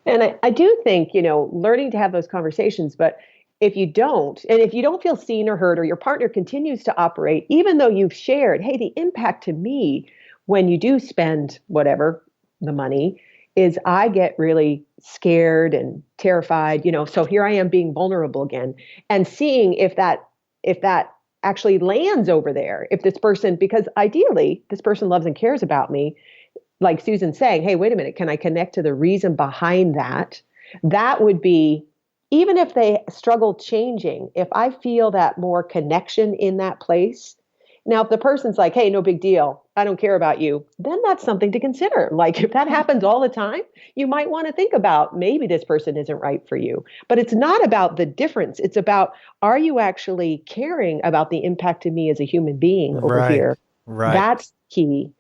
And I do think, learning to have those conversations, but if you don't, and if you don't feel seen or heard, or your partner continues to operate, even though you've shared, hey, the impact to me when you do spend whatever the money is, I get really scared and terrified, so here I am being vulnerable again, and seeing if that actually lands over there, if this person, because ideally this person loves and cares about me, like Susan's saying, hey, wait a minute, can I connect to the reason behind that? That would be, even if they struggle changing, if I feel that more connection in that place. Now, if the person's like, hey, no big deal, I don't care about you, then that's something to consider. Like if that happens all the time, you might want to think about maybe this person isn't right for you. But it's not about the difference. It's about, are you actually caring about the impact to me as a human being over here? Right. That's key.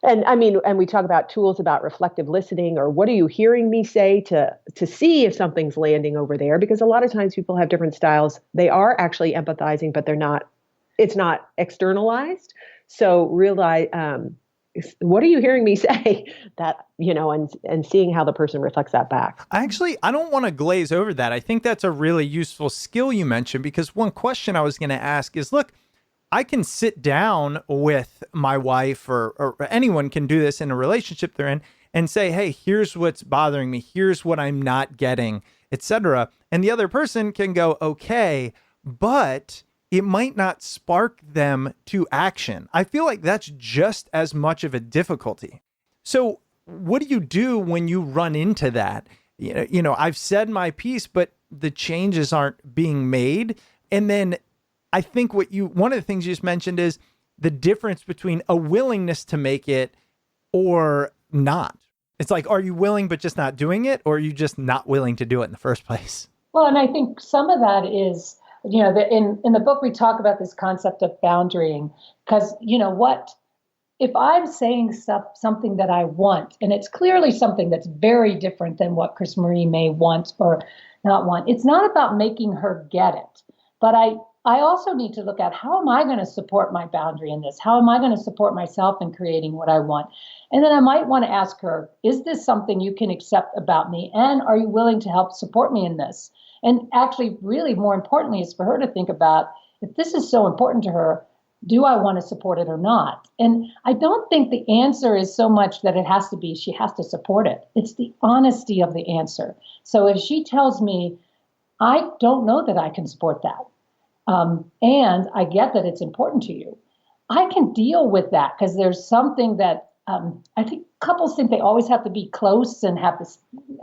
And we talk about tools about reflective listening, or what are you hearing me say to see if something's landing over there? Because a lot of times people have different styles. They are actually empathizing, but it's not externalized. So realize, what are you hearing me say? That, and seeing how the person reflects that back. I don't want to glaze over that. I think that's a really useful skill you mentioned, because one question I was going to ask is, look, I can sit down with my wife, or anyone can do this in a relationship they're in, and say, hey, here's what's bothering me. Here's what I'm not getting, etc. And the other person can go, okay, but it might not spark them to action. I feel like that's just as much of a difficulty. So what do you do when you run into that? I've said my piece, but the changes aren't being made. And then I think one of the things you just mentioned is the difference between a willingness to make it or not. It's like, are you willing but just not doing it, or are you just not willing to do it in the first place? Well, and I think some of that is, in the book we talk about this concept of boundarying, because if I'm saying something that I want, and it's clearly something that's very different than what CrisMarie may want or not want, it's not about making her get it, but I also need to look at, how am I going to support my boundary in this? How am I going to support myself in creating what I want? And then I might want to ask her, is this something you can accept about me? And are you willing to help support me in this? And actually, really more importantly, is for her to think about, if this is so important to her, do I want to support it or not? And I don't think the answer is so much that it has to be, she has to support it. It's the honesty of the answer. So if she tells me, I don't know that I can support that, and I get that it's important to you, I can deal with that, because there's something that I think couples think they always have to be close and have to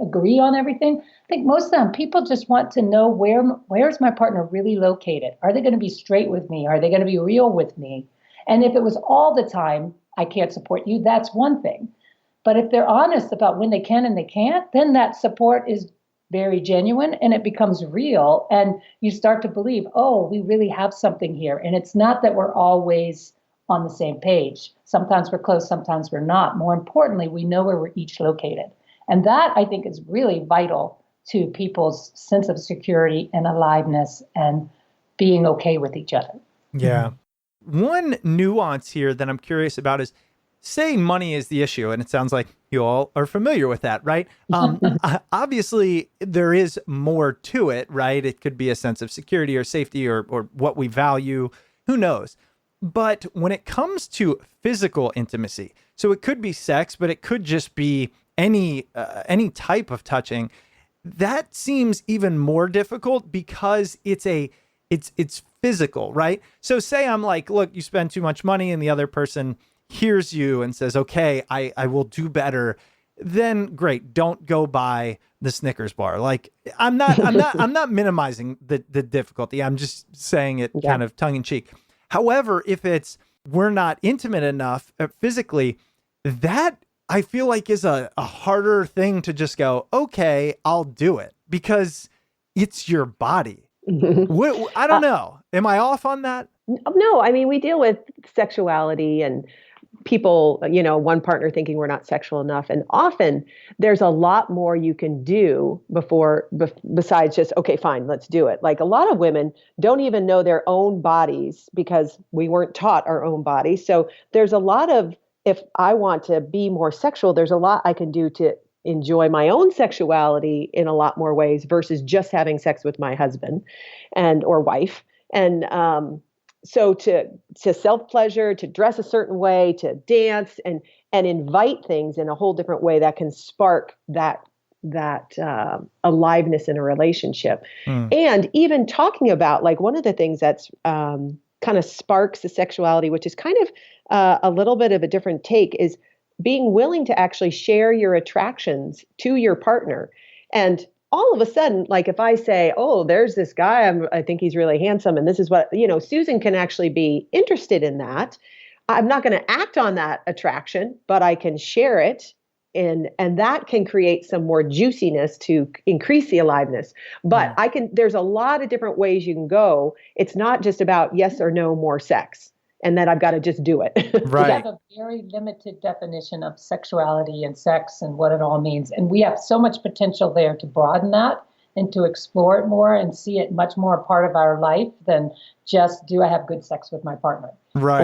agree on everything. I think most of the time people just want to know, where's my partner really located? Are they going to be straight with me? Are they going to be real with me? And if it was all the time, I can't support you, that's one thing. But if they're honest about when they can and they can't, then that support is very genuine, and it becomes real, and you start to believe, oh, we really have something here. And it's not that we're always on the same page. Sometimes we're close, sometimes we're not. More importantly, we know where we're each located. And that, I think, is really vital to people's sense of security and aliveness and being okay with each other. Yeah. One nuance here that I'm curious about is, say money is the issue, and it sounds like you all are familiar with that, right? Obviously, there is more to it, right? It could be a sense of security or safety or what we value, who knows? But when it comes to physical intimacy, so it could be sex, but it could just be any type of touching, that seems even more difficult because it's physical, right? So say I'm like, look, you spend too much money, and the other person hears you and says, okay, I will do better, then great, don't go buy the Snickers bar. Like I'm not minimizing the difficulty. I'm just saying it kind of tongue in cheek. However, if it's, we're not intimate enough physically, that I feel like is a harder thing to just go, okay, I'll do it, because it's your body. I don't know. Am I off on that? No, I mean, we deal with sexuality and people, one partner thinking we're not sexual enough. And often there's a lot more you can do besides just, okay, fine, let's do it. Like a lot of women don't even know their own bodies because we weren't taught our own bodies. So there's a lot of, if I want to be more sexual, there's a lot I can do to enjoy my own sexuality in a lot more ways versus just having sex with my husband or wife. And, so to self-pleasure, to dress a certain way, to dance and invite things in a whole different way that can spark that aliveness in a relationship. And even talking about, like, one of the things that's kind of sparks the sexuality, which is kind of a little bit of a different take, is being willing to actually share your attractions to your partner. And all of a sudden, like if I say, oh, there's this guy, I think he's really handsome, and this is what, Susan can actually be interested in that. I'm not going to act on that attraction, but I can share it, and that can create some more juiciness to increase the aliveness. But there's a lot of different ways you can go. It's not just about yes or no more sex, and then I've got to just do it. Right. We have a very limited definition of sexuality and sex and what it all means. And we have so much potential there to broaden that and to explore it more and see it much more a part of our life than just, do I have good sex with my partner? Right.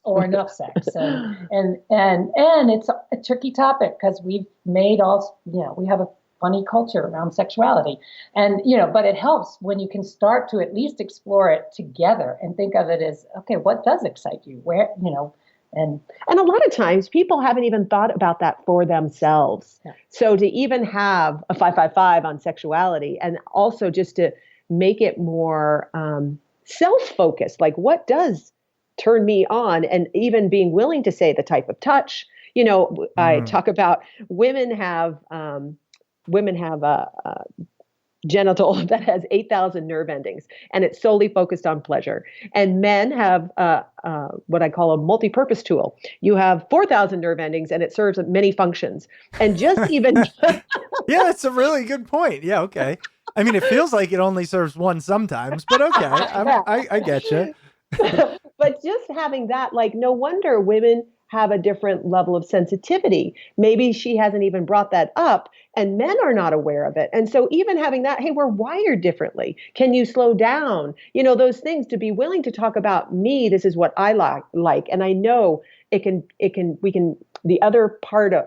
Or enough sex. And it's a tricky topic because we've made we have a funny culture around sexuality. And, but it helps when you can start to at least explore it together and think of it as, okay, what does excite you? Where, and a lot of times people haven't even thought about that for themselves. Yeah. So to even have a 555 on sexuality, and also just to make it more self-focused, like what does turn me on, and even being willing to say the type of touch, I talk about women have a genital that has 8,000 nerve endings, and it's solely focused on pleasure. And men have what I call a multi-purpose tool. You have 4,000 nerve endings, and it serves many functions. And just even yeah, that's a really good point. Yeah, okay. I mean, it feels like it only serves one sometimes, but okay, I get you. But just having that, like, no wonder women have a different level of sensitivity. Maybe she hasn't even brought that up, and men are not aware of it. And so even having that, hey, we're wired differently. Can you slow down? Those things, to be willing to talk about me, this is what I like. And I know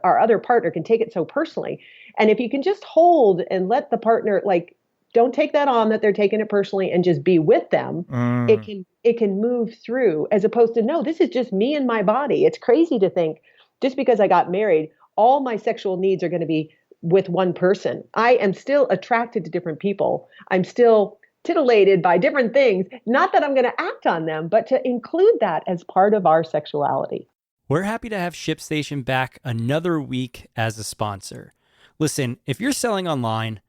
our other partner can take it so personally. And if you can just hold and let the partner, like, don't take that on that they're taking it personally, and just be with them. It can move through, as opposed to, no, this is just me and my body. It's crazy to think just because I got married, all my sexual needs are going to be with one person. I am still attracted to different people. I'm still titillated by different things. Not that I'm going to act on them, but to include that as part of our sexuality. We're happy to have ShipStation back another week as a sponsor. Listen, if you're selling online,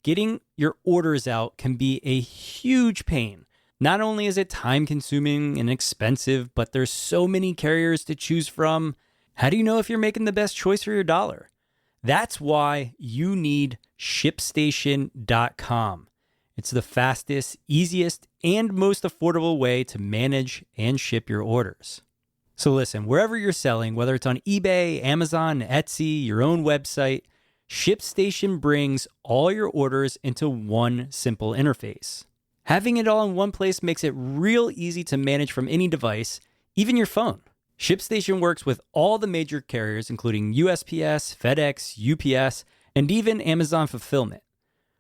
getting your orders out can be a huge pain. Not only is it time consuming and expensive, but there's so many carriers to choose from. How do you know if you're making the best choice for your dollar? That's why you need ShipStation.com. It's the fastest, easiest, and most affordable way to manage and ship your orders. So listen, wherever you're selling, whether it's on eBay, Amazon, Etsy, your own website, ShipStation brings all your orders into one simple interface. Having it all in one place makes it real easy to manage from any device, even your phone. ShipStation works with all the major carriers, including USPS, FedEx, UPS, and even Amazon Fulfillment.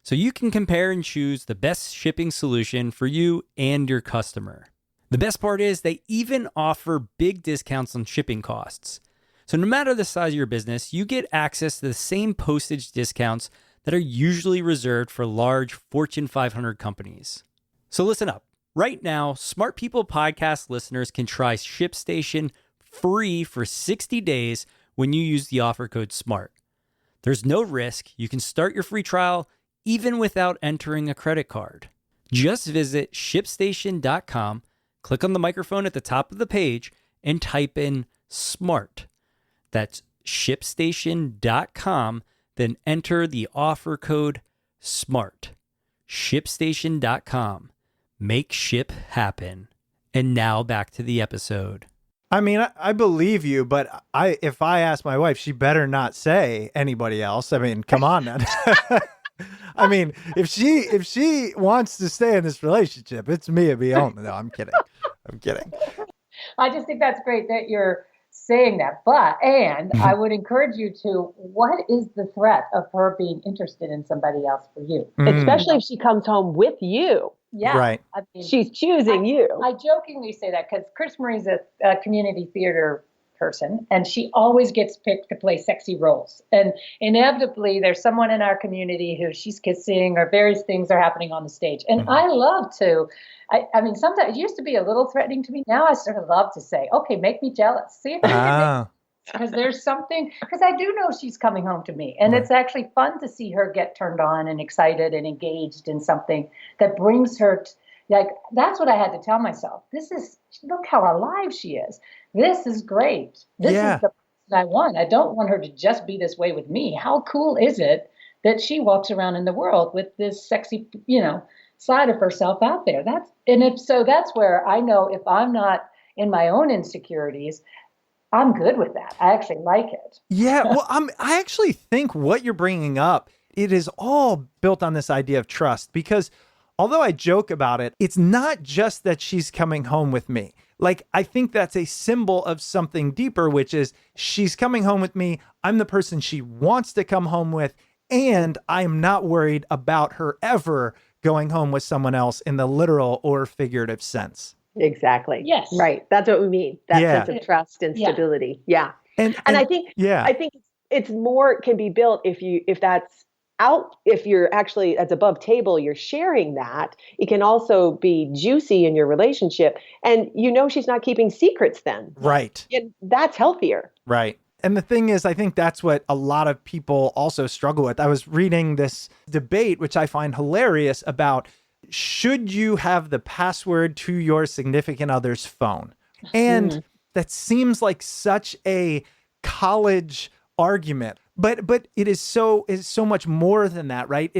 So you can compare and choose the best shipping solution for you and your customer. The best part is they even offer big discounts on shipping costs. So no matter the size of your business, you get access to the same postage discounts that are usually reserved for large Fortune 500 companies. So listen up. Right now, Smart People Podcast listeners can try ShipStation free for 60 days when you use the offer code SMART. There's no risk. You can start your free trial even without entering a credit card. Just visit ShipStation.com, click on the microphone at the top of the page, and type in SMART. That's ShipStation.com, then enter the offer code SMART. ShipStation.com. Make ship happen. And now back to the episode. I mean, I believe you, but if I ask my wife, she better not say anybody else. I mean, come on, man. I mean, if she wants to stay in this relationship, it's me and Beyond. No, I'm kidding. I'm kidding. I just think that's great that you're saying that. And I would encourage you to, what is the threat of her being interested in somebody else for you? Especially if she comes home with you. Yeah. Right. I mean, She's choosing you. I jokingly say that because CrisMarie's a community theater person, and she always gets picked to play sexy roles. And inevitably, there's someone in our community who she's kissing or various things are happening on the stage. And I love to, I mean, sometimes it used to be a little threatening to me. Now I sort of love to say, okay, make me jealous. See if you can because there's something, because I do know she's coming home to me. And it's actually fun to see her get turned on and excited and engaged in something that brings her, like, that's what I had to tell myself. Look how alive she is. This is great. This is the person I want. I don't want her to just be this way with me. How cool is it that she walks around in the world with this sexy, side of herself out there? That's where I know if I'm not in my own insecurities, I'm good with that. I actually like it. Yeah, well, I actually think what you're bringing up, it is all built on this idea of trust, because although I joke about it, it's not just that she's coming home with me. Like, I think that's a symbol of something deeper, which is she's coming home with me. I'm the person she wants to come home with, and I'm not worried about her ever going home with someone else in the literal or figurative sense. Exactly. Yes. Right. That's what we mean. That sense of trust and stability. Yeah. And I think it's more can be built if you're actually that's above table, you're sharing that. It can also be juicy in your relationship, and she's not keeping secrets then. Right. And that's healthier. Right. And the thing is, I think that's what a lot of people also struggle with. I was reading this debate, which I find hilarious, about should you have the password to your significant other's phone? And that seems like such a college argument, but it is so much more than that, right?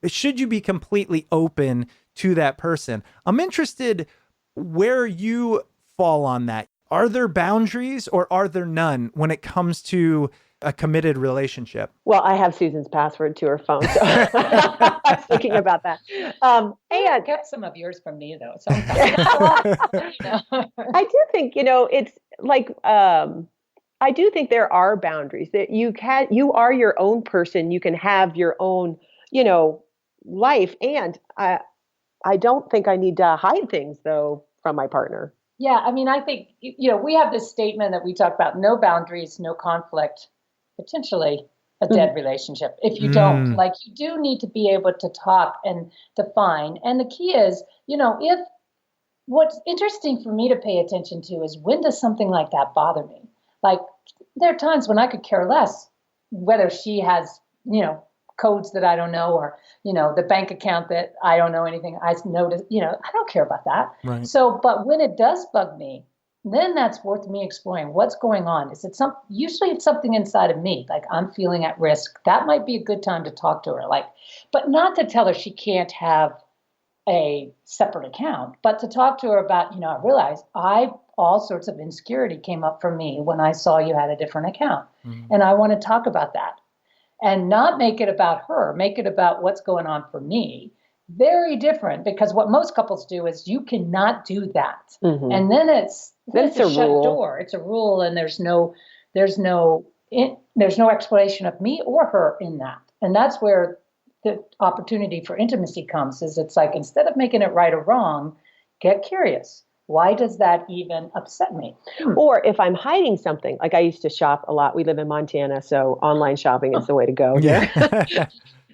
Should you be completely open to that person? I'm interested where you fall on that. Are there boundaries or are there none when it comes to a committed relationship? Well, I have Susan's password to her phone, so I was thinking about that. And I kept some of yours from me, though. So I do think, it's like, I do think there are boundaries that you are your own person. You can have your own, life. And I don't think I need to hide things, though, from my partner. Yeah. I mean, I think, we have this statement that we talk about: no boundaries, no conflict, potentially a dead relationship. If you don't, you do need to be able to talk and define. And the key is, if what's interesting for me to pay attention to is, when does something like that bother me? Like, there are times when I could care less whether she has, codes that I don't know, or, the bank account that I don't know anything. I notice, I don't care about that. Right. So, but when it does bug me, then that's worth me exploring what's going on. Usually it's something inside of me, like I'm feeling at risk. That might be a good time to talk to her, but not to tell her she can't have a separate account, but to talk to her about, I realized all sorts of insecurity came up for me when I saw you had a different account. And I want to talk about that and not make it about her, make it about what's going on for me. Very different, because what most couples do is you cannot do that. And then it's a shut rule. door. It's a rule, and there's no explanation of me or her in that. And that's where the opportunity for intimacy comes. It's like, instead of making it right or wrong, get curious. Why does that even upset me? Or if I'm hiding something, like I used to shop a lot. We live in Montana, so online shopping is the way to go here.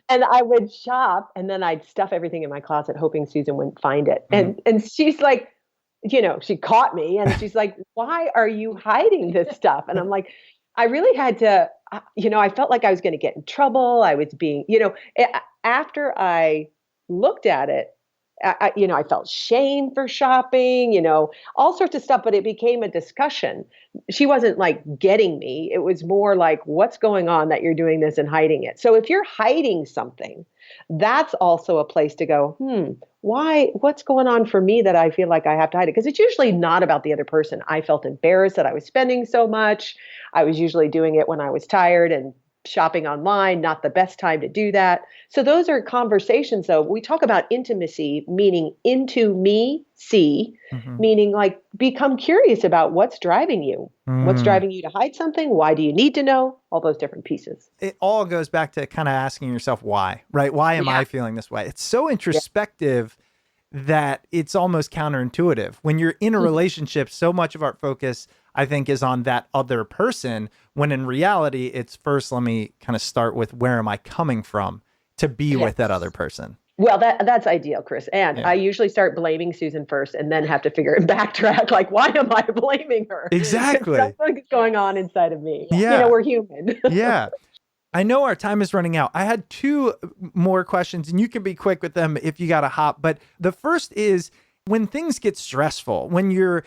And I would shop, and then I'd stuff everything in my closet, hoping Susan wouldn't find it. And she's like, she caught me, and she's like, "Why are you hiding this stuff?" And I'm like, I really had to, I felt like I was going to get in trouble. I was being, after I looked at it, I felt shame for shopping, all sorts of stuff, but it became a discussion. She wasn't like getting me. It was more like, what's going on that you're doing this and hiding it? So if you're hiding something, that's also a place to go, what's going on for me that I feel like I have to hide it? Because it's usually not about the other person. I felt embarrassed that I was spending so much. I was usually doing it when I was tired and shopping online, not the best time to do that. So those are conversations, though. We talk about intimacy, meaning into me, see, meaning like become curious about what's driving you. What's driving you to hide something? Why do you need to know? All those different pieces. It all goes back to kind of asking yourself why, right? Why am I feeling this way? It's so introspective that it's almost counterintuitive. When you're in a relationship, so much of our focus, I think, is on that other person, when in reality, it's first, let me kind of start with where am I coming from to be with that other person. Well, that's ideal, Chris. And I usually start blaming Susan first and then have to backtrack. Like, why am I blaming her? Exactly. Something's going on inside of me. Yeah. We're human. Yeah. I know our time is running out. I had two more questions, and you can be quick with them if you got to hop. But the first is, when things get stressful, when you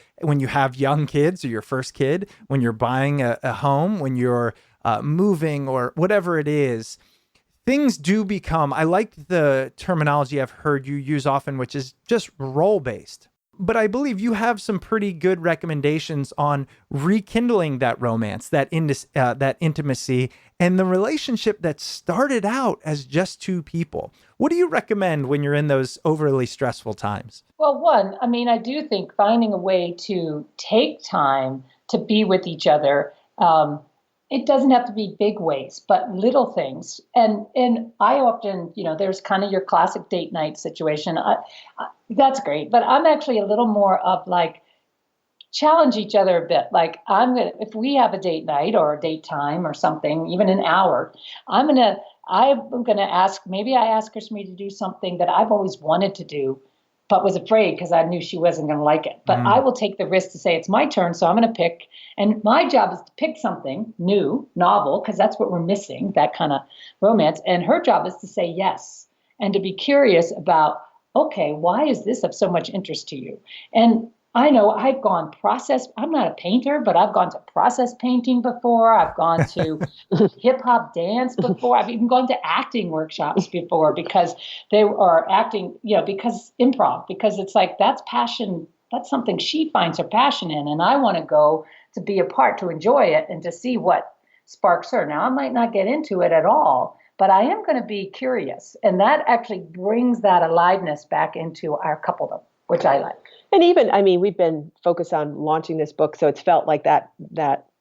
have young kids or your first kid, when you're buying a home, when you're moving or whatever it is, things do become, I like the terminology I've heard you use often, which is just role-based. But I believe you have some pretty good recommendations on rekindling that romance, that intimacy, and the relationship that started out as just two people. What do you recommend when you're in those overly stressful times? Well, one, I do think finding a way to take time to be with each other. It doesn't have to be big ways, but little things. And I often, there's kind of your classic date night situation. That's great. But I'm actually a little more of like, challenge each other a bit. Like if we have a date night or a date time or something, even an hour, I'm going to ask, maybe I ask CrisMarie to do something that I've always wanted to do, but was afraid because I knew she wasn't going to like it. But I will take the risk to say it's my turn, so I'm going to pick. And my job is to pick something new, novel, because that's what we're missing, that kind of romance. And her job is to say yes and to be curious about, okay, why is this of so much interest to you? And I know I'm not a painter, but I've gone to process painting before. I've gone to hip hop dance before. I've even gone to acting workshops before because they are acting, because improv, because it's like, that's passion. That's something she finds her passion in. And I want to go to be a part, to enjoy it and to see what sparks her. Now, I might not get into it at all, but I am going to be curious. And that actually brings that aliveness back into our coupledom, which I like. And even, we've been focused on launching this book, so it's felt like that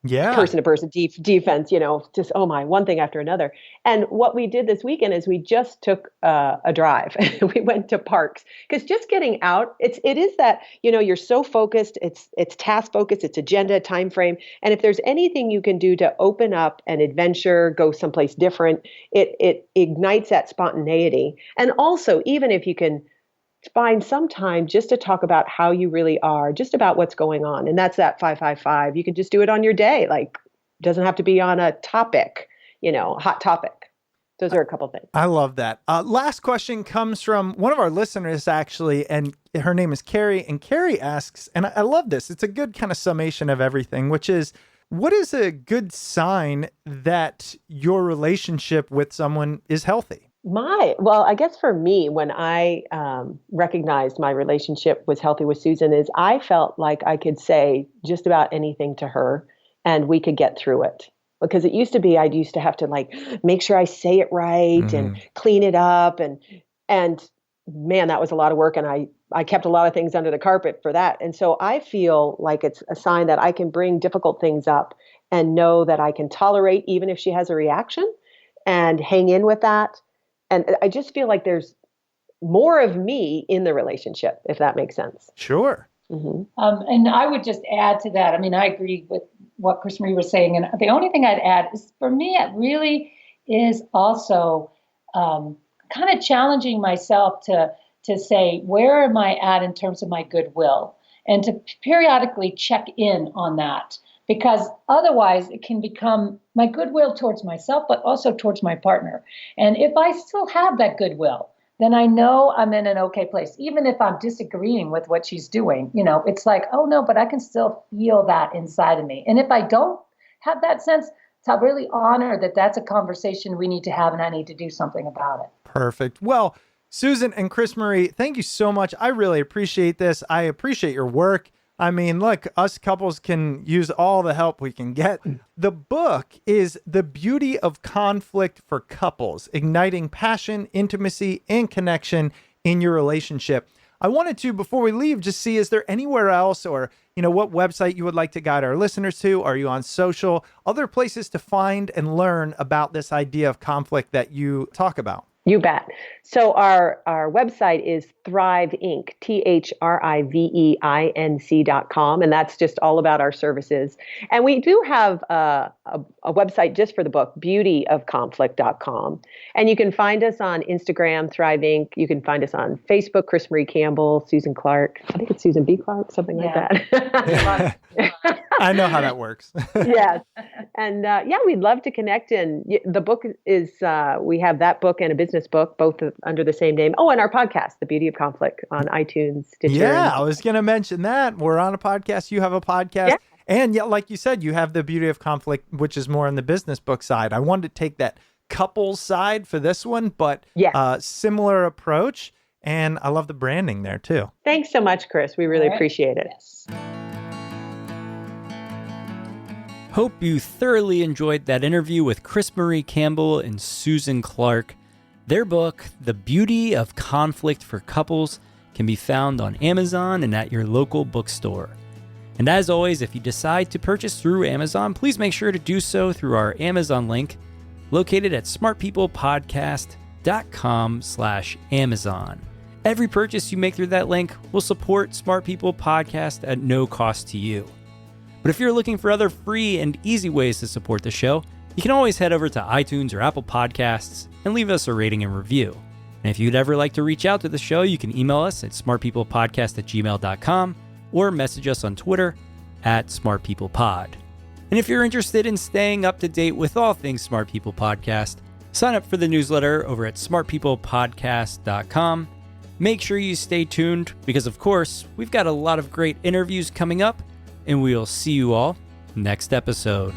person-to-person defense, just, oh my, one thing after another. And what we did this weekend is we just took a drive. We went to parks, because just getting out, it is that, you're so focused, it's task focused, it's agenda, time frame. And if there's anything you can do to open up an adventure, go someplace different, it ignites that spontaneity. And also, even if you can find some time just to talk about how you really are, just about what's going on. And that's that 555. You can just do it on your day. Like, doesn't have to be on a topic, hot topic. Those are a couple things. I love that. Last question comes from one of our listeners, actually, and her name is Carrie. And Carrie asks, and I love this, it's a good kind of summation of everything, which is, what is a good sign that your relationship with someone is healthy? Well, I guess for me, when I recognized my relationship was healthy with Susan, is I felt like I could say just about anything to her and we could get through it. Because it used to be, I used to have to like make sure I say it right and clean it up. And man, that was a lot of work. And I kept a lot of things under the carpet for that. And so I feel like it's a sign that I can bring difficult things up and know that I can tolerate, even if she has a reaction, and hang in with that. And I just feel like there's more of me in the relationship, if that makes sense. Sure. And I would just add to that. I agree with what CrisMarie was saying. And the only thing I'd add is, for me, it really is also kind of challenging myself to say, where am I at in terms of my goodwill? And to periodically check in on that. Because otherwise it can become my goodwill towards myself, but also towards my partner. And if I still have that goodwill, then I know I'm in an okay place. Even if I'm disagreeing with what she's doing, it's like, oh no, but I can still feel that inside of me. And if I don't have that sense, to really honor that that's a conversation we need to have and I need to do something about it. Perfect. Well, Susan and CrisMarie, thank you so much. I really appreciate this. I appreciate your work. I mean, look, us couples can use all the help we can get. The book is The Beauty of Conflict for Couples, Igniting Passion, Intimacy, and Connection in Your Relationship. I wanted to, before we leave, just see, is there anywhere else or, what website you would like to guide our listeners to? Are you on social? Other places to find and learn about this idea of conflict that you talk about? You bet. So our website is Thrive Inc., THRIVEINC.com, and that's just all about our services. And we do have a website just for the book, beautyofconflict.com. And you can find us on Instagram, Thrive Inc. You can find us on Facebook, CrisMarie Campbell, Susan Clarke. I think it's Susan B. Clarke, something like that. I know how that works. Yes. And we'd love to connect. And the book is, we have that book and a business book, both under the same name. Oh, and our podcast, The Beauty of Conflict, on iTunes, Stitcher. Yeah, I was going to mention that. We're on a podcast. You have a podcast. Yeah. And yet, like you said, you have The Beauty of Conflict, which is more on the business book side. I wanted to take that couples side for this one, but similar approach. And I love the branding there too. Thanks so much, Chris. We really appreciate it. Yes. Hope you thoroughly enjoyed that interview with CrisMarie Campbell and Susan Clarke. Their book, The Beauty of Conflict for Couples, can be found on Amazon and at your local bookstore. And as always, if you decide to purchase through Amazon, please make sure to do so through our Amazon link located at smartpeoplepodcast.com/Amazon. Every purchase you make through that link will support Smart People Podcast at no cost to you. But if you're looking for other free and easy ways to support the show, you can always head over to iTunes or Apple Podcasts and leave us a rating and review. And if you'd ever like to reach out to the show, you can email us at smartpeoplepodcast@gmail.com or message us on Twitter at smartpeoplepod. And if you're interested in staying up to date with all things Smart People Podcast, sign up for the newsletter over at smartpeoplepodcast.com. Make sure you stay tuned because, of course, we've got a lot of great interviews coming up, and we'll see you all next episode.